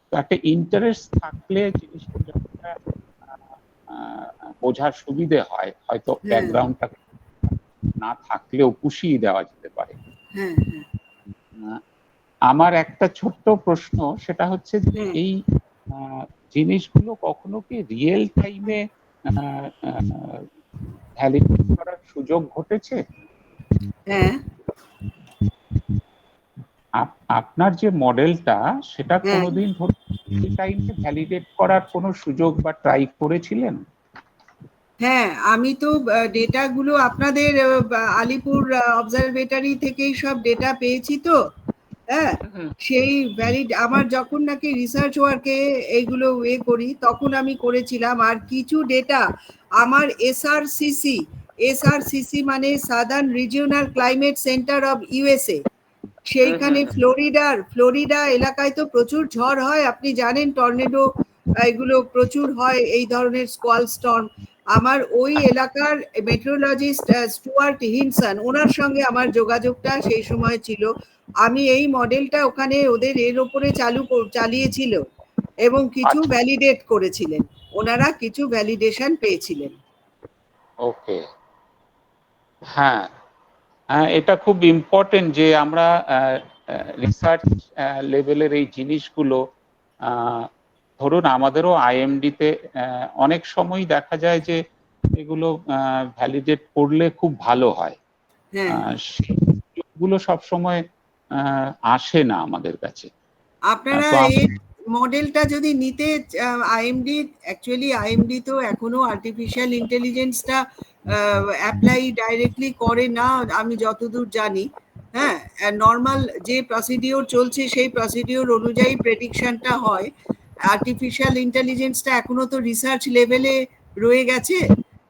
তো একটা ইন্টারেস্ট থাকলে জিনিসগুলো বোঝার সুবিধে হয়, হয়তো ব্যাকগ্রাউন্ডটা না থাকলেও পুষিয়ে দেওয়া যেতে পারে। হ্যাঁ আমার একটা ছোট্ট প্রশ্ন, সেটা হচ্ছে যে এই জিনিসগুলো কখনো কি রিয়েল টাইমে ভ্যালিডেট করার সুযোগ ঘটেছে? হ্যাঁ আপনার যে মডেলটা, সেটা কোনোদিন রিয়েল টাইমে ভ্যালিডেট করার কোনো সুযোগ বা ট্রাই করেছিলেন? হ্যাঁ, আমি তো ডেটাগুলো আপনাদের আলিপুর অবজারভেটরি থেকেই সব ডেটা পেয়েছি তো। হ্যাঁ, সেই ভ্যালিড আমার যখন নাকি রিসার্চ ওয়ার্কে এইগুলো করি, তখন আমি করেছিলাম। আর কিছু ডেটা আমার এসআরসিসি মানে southern regional climate centre of USA, সেইখানে ফ্লোরিডা এলাকায় তো প্রচুর ঝড় হয়, আপনি জানেন, টর্নেডো এগুলো প্রচুর হয়, এই ধরনের স্কোয়াল স্টর্ম। আমার ওই এলাকার মেট্রোলজিস্ট স্টুয়ার্ট হিনসন, ওনার সঙ্গে আমার যোগাযোগটা সেই সময় ছিল। আমি এই মডেলটা ওখানে ওদের এর ওপরে চালিয়েছিল এবং কিছু ভ্যালিডেট করেছিলেন ওনারা, কিছু ভ্যালিডেশন পেয়েছিলেন। ওকে, হ্যাঁ, এটা খুব ইম্পর্টেন্ট যে আমরা রিসার্চ লেভেলের এই জিনিসগুলো, ধরুন আমাদেরও আইএমডিতে অনেক সময় দেখা যায় যে এগুলো ভ্যালিডেট করলে খুব ভালো হয়, সেগুলো সবসময় আসে না আমাদের কাছে। আপনারা এই মডেলটা যদি নিতে আইএমডি তো এখনো আর্টিফিশিয়াল ইন্টেলিজেন্সটা অ্যাপ্লাই ডাইরেক্টলি করে না আমি যতদূর জানি। হ্যাঁ, নর্মাল যে প্রসিডিওর চলছে সেই প্রসিডিওর অনুযায়ী প্রেডিকশনটা হয়। আর্টিফিশিয়াল ইন্টেলিজেন্সটা এখনো তো রিসার্চ লেভেলে রয়ে গেছে।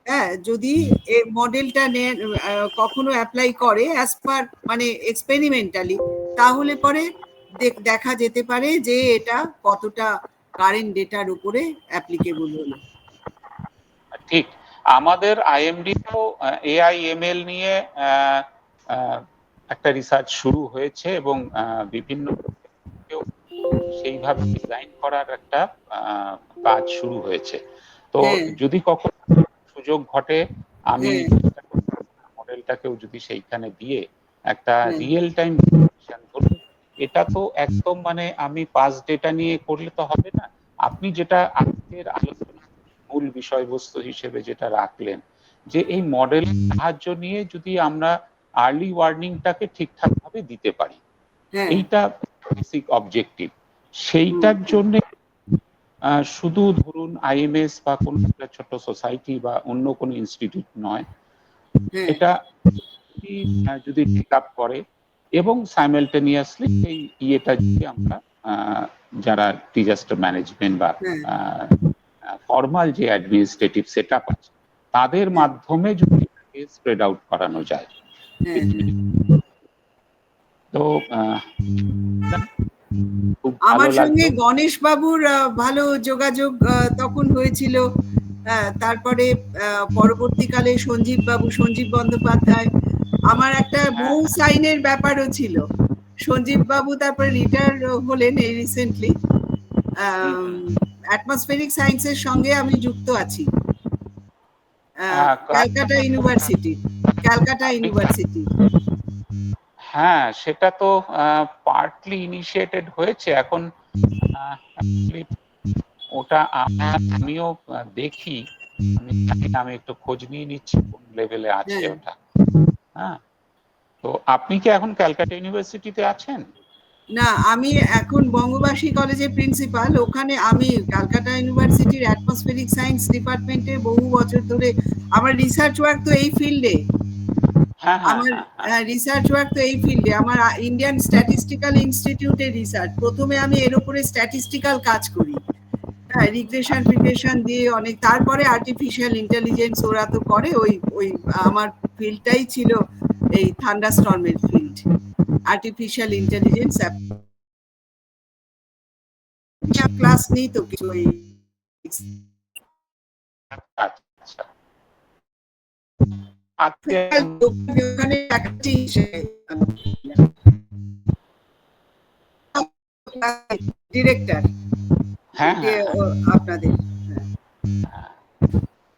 হ্যাঁ, যদি এই মডেলটা কখনো অ্যাপ্লাই করে অ্যাজ পার মানে এক্সপেরিমেন্টালি, তাহলে পরে দেখা যেতে পারে যে এটা কতটা কারেন্ট ডেটার উপরে অ্যাপ্লিকেবল হলো। ঠিক, আমাদের আইএমডিতেও এআইএমএল নিয়ে একটা রিসার্চ শুরু হয়েছে এবং বিভিন্ন সেইভাবে ডিজাইন করার একটা কাজ শুরু হয়েছে। তো যদি কখনো সুযোগ ঘটে, আমি মডেলটাকেও যদি সেইখানে দিয়ে একটা রিয়েল টাইম, ধরুন এটা তো একদম মানে আমি পাস্ট ডেটা নিয়ে করলে তো হবে না, আপনি যেটা আজকের আলোচনার মূল বিষয়বস্তু হিসেবে যেটা রাখলেন, যে এই মডেলের সাহায্য নিয়ে যদি আমরা আর্লি ওয়ার্নিংটাকে ঠিকঠাক ভাবে দিতে পারি, এইটা বেসিক অবজেক্টিভ। সেইটার জন্য শুধু ধরুন আইএমএস বা কোনো একটা ছোট সোসাইটি বা অন্য কোনো ইনস্টিটিউট নয়, এটা যদি টেক আপ করে এবং সাইমালটেনিয়াসলি এই ইয়েটা যদি আমরা যারা ডিজাস্টার ম্যানেজমেন্ট বা ফর্মাল যে অ্যাডমিনিস্ট্রেটিভ সেটআপ আছে তাদের মাধ্যমে যদি স্প্রেড আউট করানো যায়। তো আমার সঙ্গে গণেশ বাবুর ভালো যোগাযোগ তখন হয়েছিল। তারপরে পরবর্তীকালে সঞ্জীব বন্দ্যোপাধ্যায়, আমার একটা বউ সাইনের ব্যাপারও ছিল। সঞ্জীব বাবু তারপরে রিটায়ার হলেন এই রিসেন্টলি। অ্যাটমসফেরিক সায়েন্সের সঙ্গে আমি যুক্ত আছি, ক্যালকাটা ইউনিভার্সিটি। হ্যাঁ, সেটা তো পার্টলি ইনিশিয়েটেড হয়েছে এখন। ওটা আমিও দেখি, আমি একটু খোঁজ নিয়ে নিচ্ছি কোন লেভেলে আছে ওটা। হ্যাঁ, তো আপনি কি এখন ক্যালকাটা ইউনিভার্সিটিতে আছেন? না, আমি এখন বঙ্গবাসী কলেজের প্রিন্সিপাল। ওখানে আমি ক্যালকাটা ইউনিভার্সিটির অ্যাটমসফেরিক সায়েন্স ডিপার্টমেন্টে বহু বছর ধরে আমার রিসার্চ ওয়ার্ক তো এই ফিল্ডে। আমার ইন্ডিয়ান স্ট্যাটিস্টিক্যাল ইনস্টিটিউটে রিসার্চ। প্রথমে আমি এর উপরে স্ট্যাটিস্টিক্যাল কাজ করি। হ্যাঁ, রিগ্রেশন দিয়ে অনেক, তারপরে আর্টিফিশিয়াল ইন্টেলিজেন্স ওরা তো করে, ওই ওই আমার ফিল্ডটাই ছিল এই থান্ডারস্টর্মের ফিল্ড, আর্টিফিশিয়াল ইন্টেলিজেন্স। ক্লাস নেই তো কিছু ওই আচ্ছা আজকে ওখানে faculty হিসেবে ডিরেক্টর হ্যাঁ হ্যাঁ আপনাদের।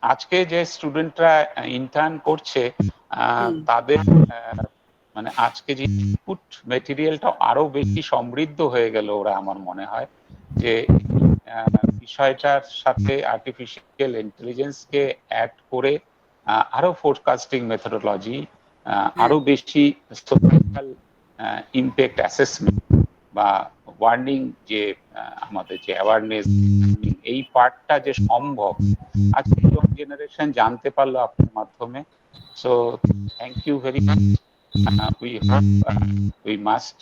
আজকে যে স্টুডেন্টরা ইন্টার্ন করছে তাদের মানে আজকে যে ইনপুট মেটেরিয়ালটা আরো বেশি সমৃদ্ধ হয়ে গেল ওরা, আমার মনে হয় যে বিষয়টার সাথে আর্টিফিশিয়াল ইন্টেলিজেন্স কে অ্যাড করে আরো ফোরকাস্টিং মেথডোলজি, আরো বেশি সোসাইটাল ইমপ্যাক্ট অ্যাসেসমেন্ট বা ওয়ার্নিং, যে আমাদের যে অ্যাওয়ারনেস, এই পার্টটা যে সম্ভব আজকে ইয়ং জেনারেশন জানতে পারলো আপনার মাধ্যমে। So thank you very much. We hope we must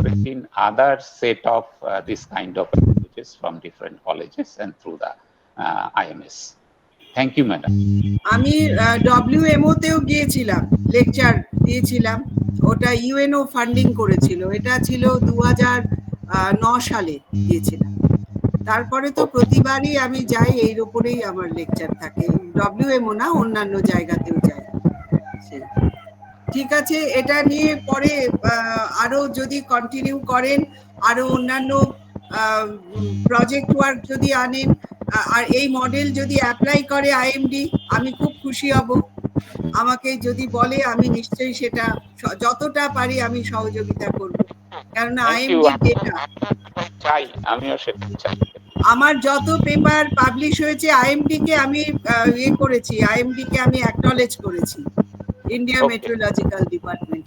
bring in other set of this kind of approaches from different colleges and through the IMS. Thank you, madam. আমি WMO তেও গিয়েছিলাম, lecture দিয়েছিলাম, ওটা UNO funding করেছিল, এটা ছিল 2009 সালে দিয়েছিলাম। তারপরে তো প্রতিবারই আমি যাই, এর উপরেই আমার লেকচার থাকে, WMO না অন্যান্য জায়গাতেও যাই। ঠিক আছে, এটা নিয়ে পরে আরো যদি কন্টিনিউ করেন, আরো অন্যান্য প্রজেক্ট ওয়ার্ক যদি আনেন, আর এই মডেল যদি অ্যাপ্লাই করে আইএমডি, আমি খুব খুশি হব। আমাকে যদি বলে আমি নিশ্চয়ই সেটা যতটা পারি আমি সহযোগিতা করব, কারণ আইএমডি ডেটা চাই, আমিও সেটা চাই। আমার যত পেপার পাবলিশ হয়েছে আইএমডি কে আমি ইয়ে করেছি, আইএমডি কে আমি অ্যাকনলেজ করেছি, ইন্ডিয়া মেট্রোলজিক্যাল ডিপার্টমেন্ট।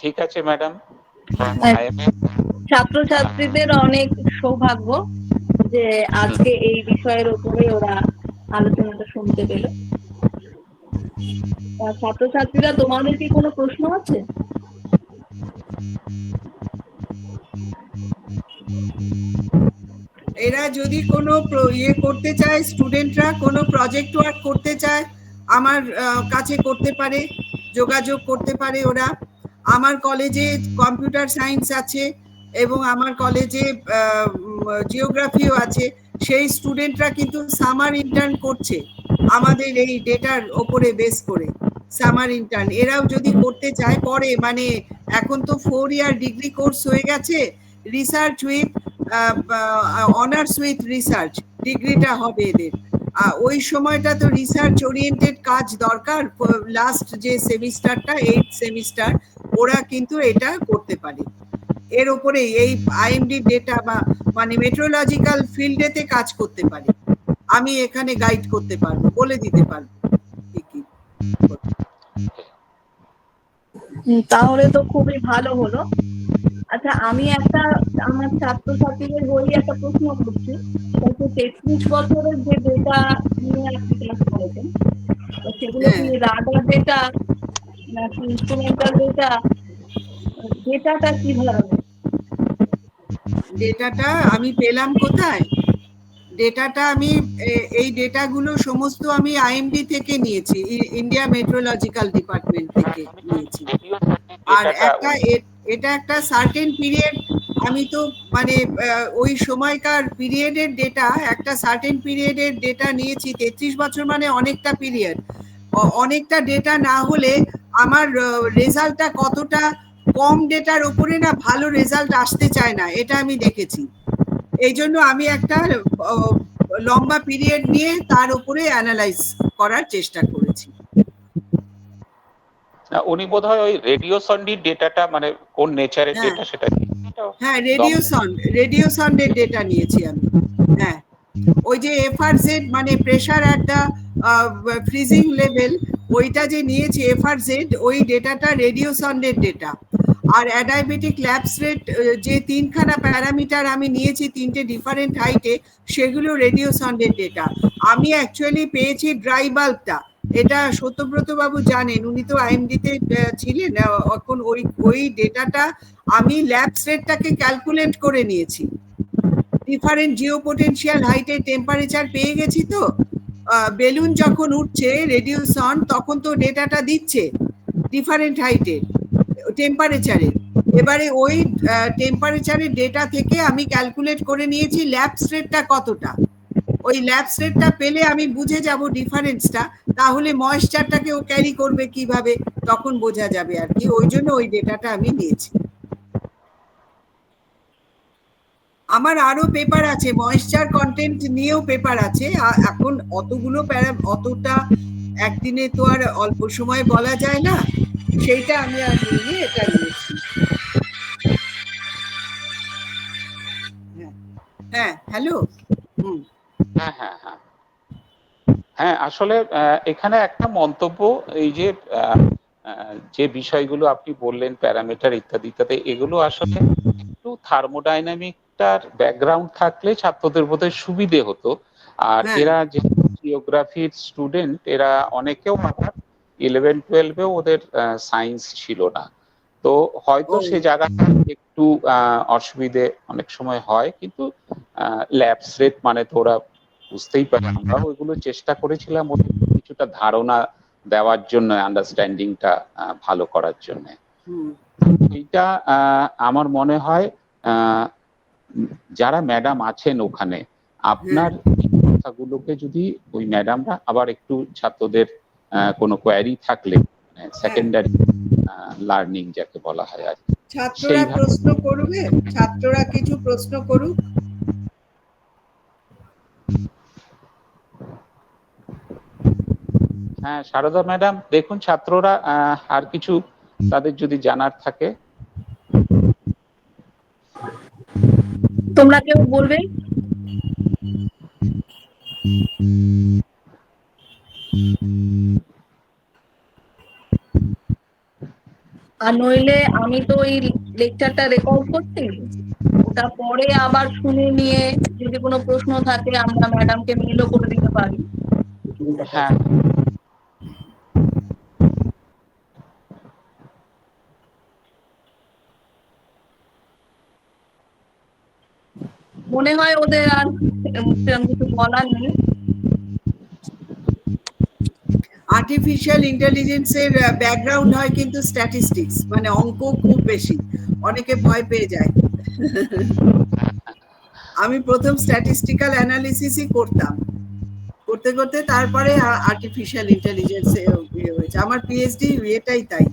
ঠিক আছে ম্যাডাম, ছাত্রছাত্রীদের অনেক সৌভাগ্য যে আজকে এই বিষয়ের উপরে ওরা আলোচনাটা শুনতে পেল। ছাত্রছাত্রীরা, তোমাদের কি কোনো প্রশ্ন আছে? এরা যদি কোনো ইয়ে করতে চায়, স্টুডেন্টরা কোনো প্রজেক্ট ওয়ার্ক করতে চায়, আমার কাছে করতে পারে, যোগাযোগ করতে পারে ওরা। আমার কলেজে কম্পিউটার সায়েন্স আছে এবং আমার কলেজে জিওগ্রাফিও আছে, সেই স্টুডেন্টরা কিন্তু সামার ইন্টার্ন করছে আমাদের এই ডেটার ওপরে বেস করে, সামার ইন্টার্ন। এরাও যদি করতে চায় পরে, মানে এখন তো 4 ইয়ার ডিগ্রি কোর্স হয়ে গেছে, research with honours with research ডিগ্রিটা হবে এদের। ওই সময়টা তো রিসার্চ ওরিয়েন্টেড কাজ দরকার, লাস্ট যে সেমিস্টারটা 8th সেমিস্টার, ওরা কিন্তু এটা করতে পারে। এর উপরে এই আইএমডি ডেটা বা মানে মেট্রোলজিক্যাল ফিল্ডেতে কাজ করতে পারে, আমি এখানে গাইড করতে পারবো, বলে দিতে পারবো। তাহলে তো খুবই ভালো হলো। আচ্ছা, আমি একটা আমার ছাত্রছাত্রীদের বলি একটা প্রশ্ন করছি। 33 বছরের যে ডেটা নিয়ে আপনি ক্লাস করেছেন, সেগুলো কি রাডার ডেটা নাকি ইনস্ট্রুমেন্টাল ডেটা? ডেটাটা কিভাবে? ডেটাটা আমি পেলাম কোথায়? ডেটাটা আমি এই ডেটাগুলো সমস্ত আমি আইএমডি থেকে নিয়েছি, ইন্ডিয়া মেট্রোলজিক্যাল ডিপার্টমেন্ট থেকে নিয়েছি। আর এটা একটা সার্টেন পিরিয়ড, আমি তো মানে ওই সময়কার পিরিয়ডের ডেটা, একটা সার্টেন পিরিয়ডের ডেটা নিয়েছি। 33 বছর মানে অনেকটা পিরিয়ড, অনেকটা ডেটা না হলে আমার রেজাল্টটা কতটা কম ডেটার উপরে না ভালো রেজাল্ট আসতে চায় না, এটা আমি দেখেছি। এই জন্য আমি একটা লম্বা পিরিয়ড নিয়ে তার উপরে অ্যানালাইজ করার চেষ্টা করেছি। উনি বোধহয় ওই রেডিও সন্ডির ডেটাটা, মানে কোন নেচারের ডেটা সেটা? হ্যাঁ, রেডিও সন্ডের ডেটা নিয়েছি আমি। হ্যাঁ, ওই যে এফআরজেড মানে pressure at the freezing level, ওইটা যে নিয়েছি এফআরজেড, ওই ডেটাটা রেডিও সন্ডের ডেটা। আর অ্যাডায়াবেটিক ল্যাপস রেট যে 3খানা প্যারামিটার আমি নিয়েছি 3টে ডিফারেন্ট হাইটে, সেগুলো রেডিও সন্ডের ডেটা। আমি অ্যাকচুয়ালি পেয়েছি ড্রাই বাল্বটা, এটা সত্যব্রত বাবু জানেন, উনি তো আইএমডি তে ছিলেন। এখন ওই ডেটাটা আমি ল্যাপস রেটটাকে ক্যালকুলেট করে নিয়েছি। ডিফারেন্ট জিওপোটেনশিয়াল হাইটে টেম্পারেচার পেয়ে গেছি। তো বেলুন যখন উঠছে রেডিউস অন, তখন তো ডেটাটা দিচ্ছে ডিফারেন্ট হাইটের টেম্পারেচারের। এবারে ওই টেম্পারেচারের ডেটা থেকে আমি ক্যালকুলেট করে নিয়েছি ল্যাপস রেটটা কতটা। ওই ল্যাপস রেটটা পেলে আমি বুঝে যাব ডিফারেন্সটা, তাহলে ময়েশ্চারটাকে ও ক্যারি করবে কিভাবে, তখন বোঝা যাবে আর কি। ওই জন্য ওই ডেটাটা আমি নিয়েছি। আমার আরো পেপার আছে, ময়েশ্চার কন্টেন্ট নিয়েও পেপার আছে। এখন অতটা একদিনে তো আর অল্প সময় বলা যায় না, সেইটা আমি আর নিয়ে এটা নিয়েছি। হ্যাঁ, হ্যালো। হ্যাঁ হ্যাঁ হ্যাঁ হ্যাঁ, আসলে এখানে একটা মন্তব্য, এই যে বিষয়গুলো আপনি বললেন প্যারামিটার ইত্যাদি ইত্যাদি, এগুলো আসলে একটু থার্মোডাইনামিকটার ব্যাকগ্রাউন্ড থাকলে ছাত্রদের বোধহয় সুবিধে হতো। আর এরা যে জিওগ্রাফির স্টুডেন্ট, এরা অনেকেও আবার 11-12-এও ওদের সায়েন্স ছিল না, তো হয়তো সে জায়গাটা একটু অসুবিধে অনেক সময় হয়। কিন্তু ল্যাবস রেট মানে তো ওরা বুঝতেই পারে। আমরা ওইগুলো চেষ্টা করেছিলাম ওদের কিছুটা ধারণা দেওয়ার জন্য, আন্ডারস্ট্যান্ডিংটা ভালো করার জন্য। এইটা আমার মনে হয় যারা ম্যাডাম আছেন ওখানে, আপনার কথাগুলোকে যদি ওই ম্যাডামরা আবার একটু ছাত্রদের কোনো কোয়ারি থাকলে, সেকেন্ডারি লার্নিং যাকে বলা হয় আর কি, ছাত্ররা প্রশ্ন করবে, ছাত্ররা কিছু প্রশ্ন করুক। হ্যাঁ শারদা ম্যাডাম, দেখুন ছাত্ররা আর কিছু তাদের যদি জানার থাকে। তোমরা কেউ বলবে? আর নইলে আমি তো এই লেকচারটা রেকর্ড করছি, ওটা পরে আবার শুনে নিয়ে যদি কোনো প্রশ্ন থাকে আমরা ম্যাডামকে মেইলও করে দিতে পারি। হ্যাঁ মনে হয় ওদের আর কিছু বলার নেই। আর্টিফিশিয়াল ইন্টেলিজেন্সের ব্যাকগ্রাউন্ড হয় কিন্তু স্ট্যাটিস্টিক্স, মানে অঙ্ক খুব বেশি, অনেকে ভয় পেয়ে যায়। আমি প্রথম স্ট্যাটিস্টিক্যাল অ্যানালিসিসই করতাম, করতে করতে তারপরে আর্টিফিশিয়াল ইন্টেলিজেন্সে হয়েছে আমার পিএইচডি, এটাই তাই।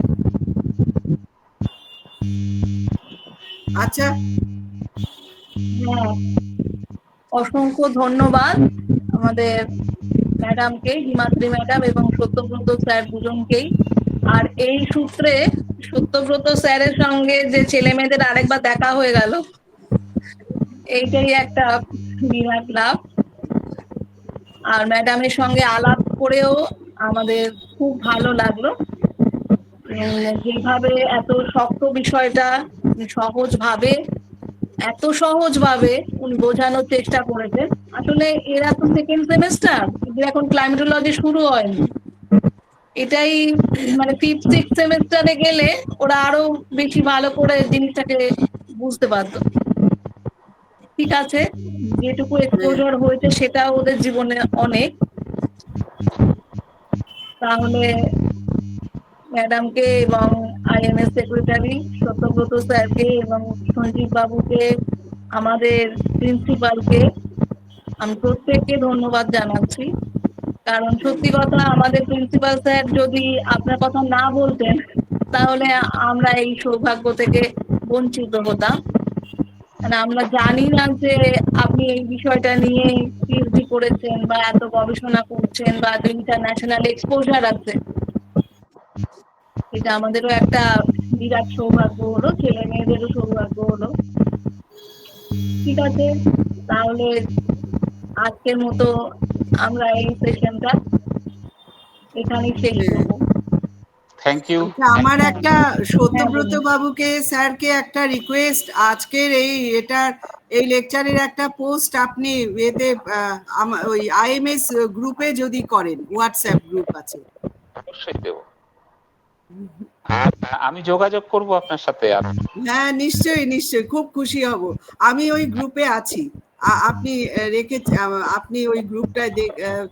আচ্ছা, অসংখ্য ধন্যবাদ আমাদের ম্যাডামকে, হিমাদ্রি ম্যাডাম এবং সত্যব্রত স্যার দুজনকেই। আর এই সূত্রে সত্যব্রত স্যারের সঙ্গে যে ছেলে মেয়েদের আরেকবার দেখা হয়ে গেল, এইটাই একটা বিরাট লাভ। আর ম্যাডামের সঙ্গে আলাপ করেও আমাদের খুব ভালো লাগলো, যেভাবে এত শক্ত বিষয়টা এত সহজভাবে উনি বোঝানোর চেষ্টা করেছেন। আসলে এরা তো সেকেন্ড সেমেস্টার, এখন ক্লাইমেটোলজি শুরু হয়নি, এটাই মানে 5th-6th সেমেস্টারে গেলে ওরা আরো বেশি ভালো করে জিনিসটাকে বুঝতে পারতো। ঠিক আছে, যেটুকু এক্সপোজার হয়েছে সেটা ওদের জীবনে অনেক। তাহলে ম্যাডামকে এবং আইএমএস সেক্রেটারি সত্যব্রত স্যারকে এবং সঞ্জীব বাবুকে, আমাদের প্রিন্সিপালকে আমি প্রত্যেককে ধন্যবাদ জানাচ্ছি। কারণ সত্যি কথা, আমাদের প্রিন্সিপাল স্যার যদি আপনার কথা না বলতেন তাহলে আমরা এই সৌভাগ্য থেকে বঞ্চিত হতাম। মানে আমরা জানি না যে আপনি এই বিষয়টা নিয়ে পিএইচডি করেছেন বা এত গবেষণা করছেন বা ইন্টারন্যাশনাল এক্সপোজার আছে। এটা আমাদেরও একটা বিরাট সৌভাগ্য হলো, ছেলে মেয়েদেরও সৌভাগ্য হলো। ঠিক আছে, তাহলে আজকের মতো আমরা এই সেশনটা এখানেই শেষ করবো। Thank you. আমার একটা সত্যব্রত বাবুকে, স্যারকে একটা রিকোয়েস্ট, আজকের এটার এই লেকচারের একটা পোস্ট আপনি এতে ওই আইএমএস গ্রুপে যদি করেন, হোয়াটসঅ্যাপ গ্রুপ আছে। অবশ্যই দেব। আমি যোগাযোগ করব আপনার সাথে। হ্যাঁ, নিশ্চয়ই নিশ্চয়ই, খুব খুশি হব। আমি ওই গ্রুপে আছি, আপনি আপনি ওই গ্রুপটা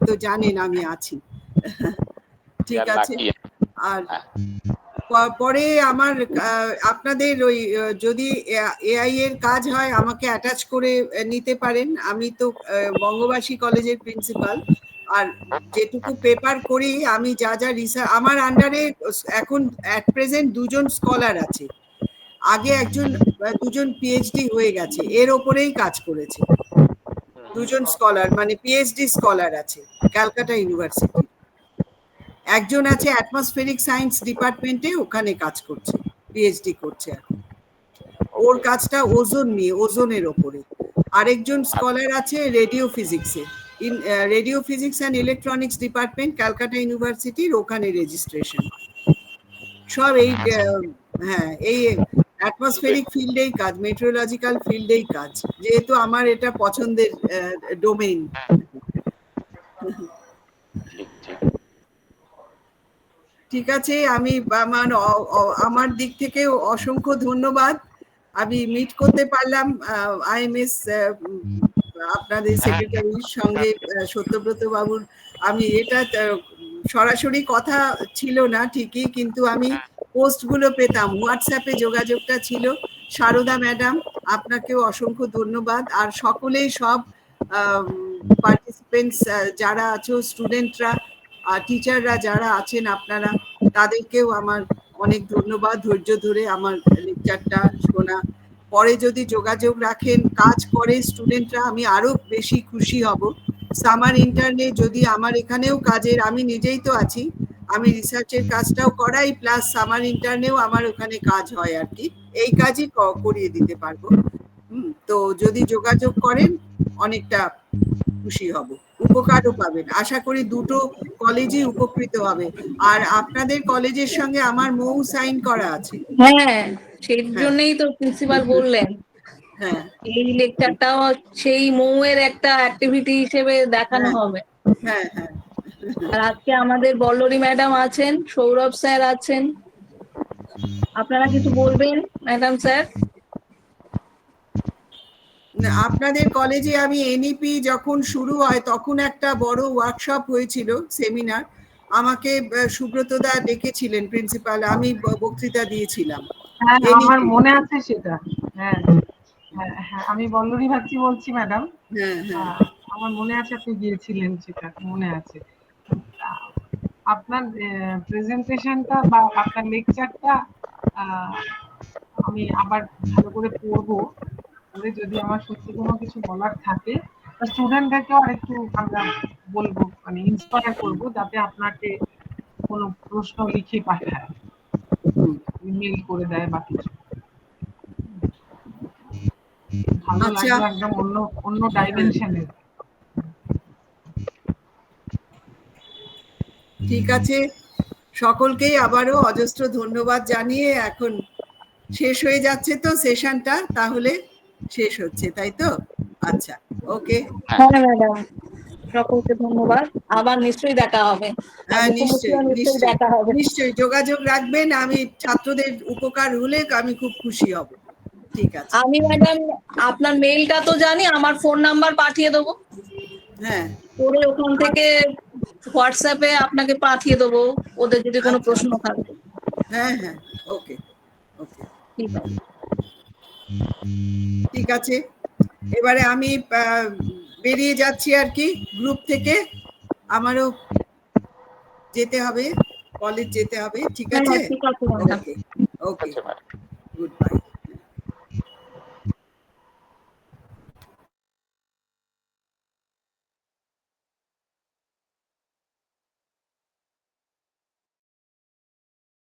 তো জানেন আমি আছি। ঠিক আছে। আর পরে আমার আপনাদের ওই যদি এআই এর কাজ হয় আমাকে অ্যাটাচ করে নিতে পারেন। আমি তো বঙ্গবাসী কলেজের প্রিন্সিপাল, আর যেটুকু পেপার করি আমি যা যা রিসার্চ, আমার আন্ডারে এখন অ্যাট প্রেজেন্ট 2 জন স্কলার আছে। আগে দুজন পিএইচডি হয়ে গেছে, এর ওপরেই কাজ করেছে। 2 জন স্কলার মানে পিএইচডি স্কলার আছে ক্যালকাটা ইউনিভার্সিটি। একজন আছে অ্যাটমসফেরিক সায়েন্স ডিপার্টমেন্টে, ওখানে কাজ করছে, পিএইচডি করছে এখন। ওর কাজটা ওজোন নিয়ে, ওজোনের ওপরে। আরেকজন স্কলার আছে রেডিও ফিজিক্সে, radio physics and electronics department, Calcutta ইউনিভার্সিটির, ওখানে রেজিস্ট্রেশন। সব এই হ্যাঁ, এই অ্যাটমসফেরিক ফিল্ডেই কাজ, মেট্রোলজিক্যাল ফিল্ডেই কাজ, যেহেতু আমার এটা পছন্দের ডোমেইন। ঠিক আছে, আমি আমার দিক থেকে অসংখ্য ধন্যবাদ। আমি মিট করতে পারলাম আইএমএস আপনাদের সেক্রেটারির সঙ্গে, সত্যব্রত বাবুর। আমি এটা সরাসরি কথা ছিল না ঠিকই, কিন্তু আমি পোস্টগুলো পেতাম, হোয়াটসঅ্যাপে যোগাযোগটা ছিল। সারদা ম্যাডাম, আপনাকেও অসংখ্য ধন্যবাদ। আর সকলেই, সব পার্টিসিপেন্টস যারা আছো, স্টুডেন্টরা আর টিচাররা যারা আছেন, আপনারা তাদেরকেও আমার অনেক ধন্যবাদ ধৈর্য ধরে আমার লেকচারটা শোনা। পরে যদি যোগাযোগ রাখেন, কাজ করে স্টুডেন্টরা, আমি আরো বেশি খুশি হব। সামার ইন্টার্নে যদি আমার এখানেও কাজের, আমি নিজেই তো আছি, আমি রিসার্চের কাজটাও করাই, প্লাস সামার ইন্টার্নেও আমার ওখানে কাজ হয় আর কি, এই কাজই করিয়ে দিতে পারবো। তো যদি যোগাযোগ করেন অনেকটা খুশি হব, উপকারও পাবেন। আশা করি দুটো কলেজই উপকৃত হবে। আর আপনাদের কলেজের সঙ্গে আমার মৌ সাইন করা আছে। হ্যাঁ, সেই জন্যই তো প্রিন্সিপাল বললেন হ্যাঁ, এই লেকচারটাও সেই মৌয়ের একটা অ্যাক্টিভিটি হিসেবে দেখানো হবে। হ্যাঁ হ্যাঁ। আর আজকে আমাদের বল্লরী ম্যাডাম আছেন, সৌরভ স্যার আছেন, আপনারা কিছু বলবেন ম্যাডাম স্যার? আপনাদের কলেজে আমি এনইপি যখন শুরু হয় তখন একটা বড় ওয়ার্কশপ হয়েছিল, সেমিনার, আমাকে সুব্রতদা ডেকেছিলেন প্রিন্সিপাল, আমি বক্তৃতা দিয়েছিলাম। হ্যাঁ, আমার মনে আছে সেটা। হ্যাঁ হ্যাঁ, আমি বল্লরী ভাচ্ছি বলছি ম্যাডাম। হ্যাঁ হ্যাঁ, আমার মনে আছে আপনি গিয়েছিলেন, সেটা মনে আছে। আপনার প্রেজেন্টেশনটা বা আপনার লেকচারটা আমি আবার ভালো করে পড়বো, পড়ে যদি আমার সত্যি কোনো কিছু বলার থাকে, স্টুডেন্টদেরকেও আরেকটু আমরা বলবো, মানে ইন্সপায়ার করবো, যাতে আপনাকে কোনো প্রশ্ন লিখে পাঠায়, ইমেল করে দেয় বা কিছু। ভালো লাগবে, একদম অন্য ডাইমেনশনের। ঠিক আছে, সকলকেই আবারও অজস্র ধন্যবাদ জানিয়ে এখন শেষ হয়ে যাচ্ছে তো সেশনটা, তাহলে শেষ হচ্ছে, তাই তো? আচ্ছা, ওকে। হ্যাঁ ম্যাডাম, সকলকে ধন্যবাদ। আবার নিশ্চয়ই দেখা হবে। হ্যাঁ, নিশ্চয়ই দেখা হবে, নিশ্চয়ই যোগাযোগ রাখবেন। আমি ছাত্রদের উপকার হলে আমি খুব খুশি হব। ঠিক আছে। আমি ম্যাডাম আপনার মেইলটা তো জানি, আমার ফোন নাম্বার পাঠিয়ে দেবো। হ্যাঁ, পরে ওখান থেকে হোয়াটসঅ্যাপে আপনাকে পাঠিয়ে দেবো, ওদের যদি কোনো প্রশ্ন থাকে। হ্যাঁ হ্যাঁ, ওকে ওকে, ঠিক আছে। ঠিক আছে, এবারে আমি বেরিয়ে যাচ্ছি আর কি গ্রুপ থেকে, আমারও যেতে হবে, কলেজ যেতে হবে। ঠিক আছে, ঠিক আছে, ওকে ওকে, গুড বাই।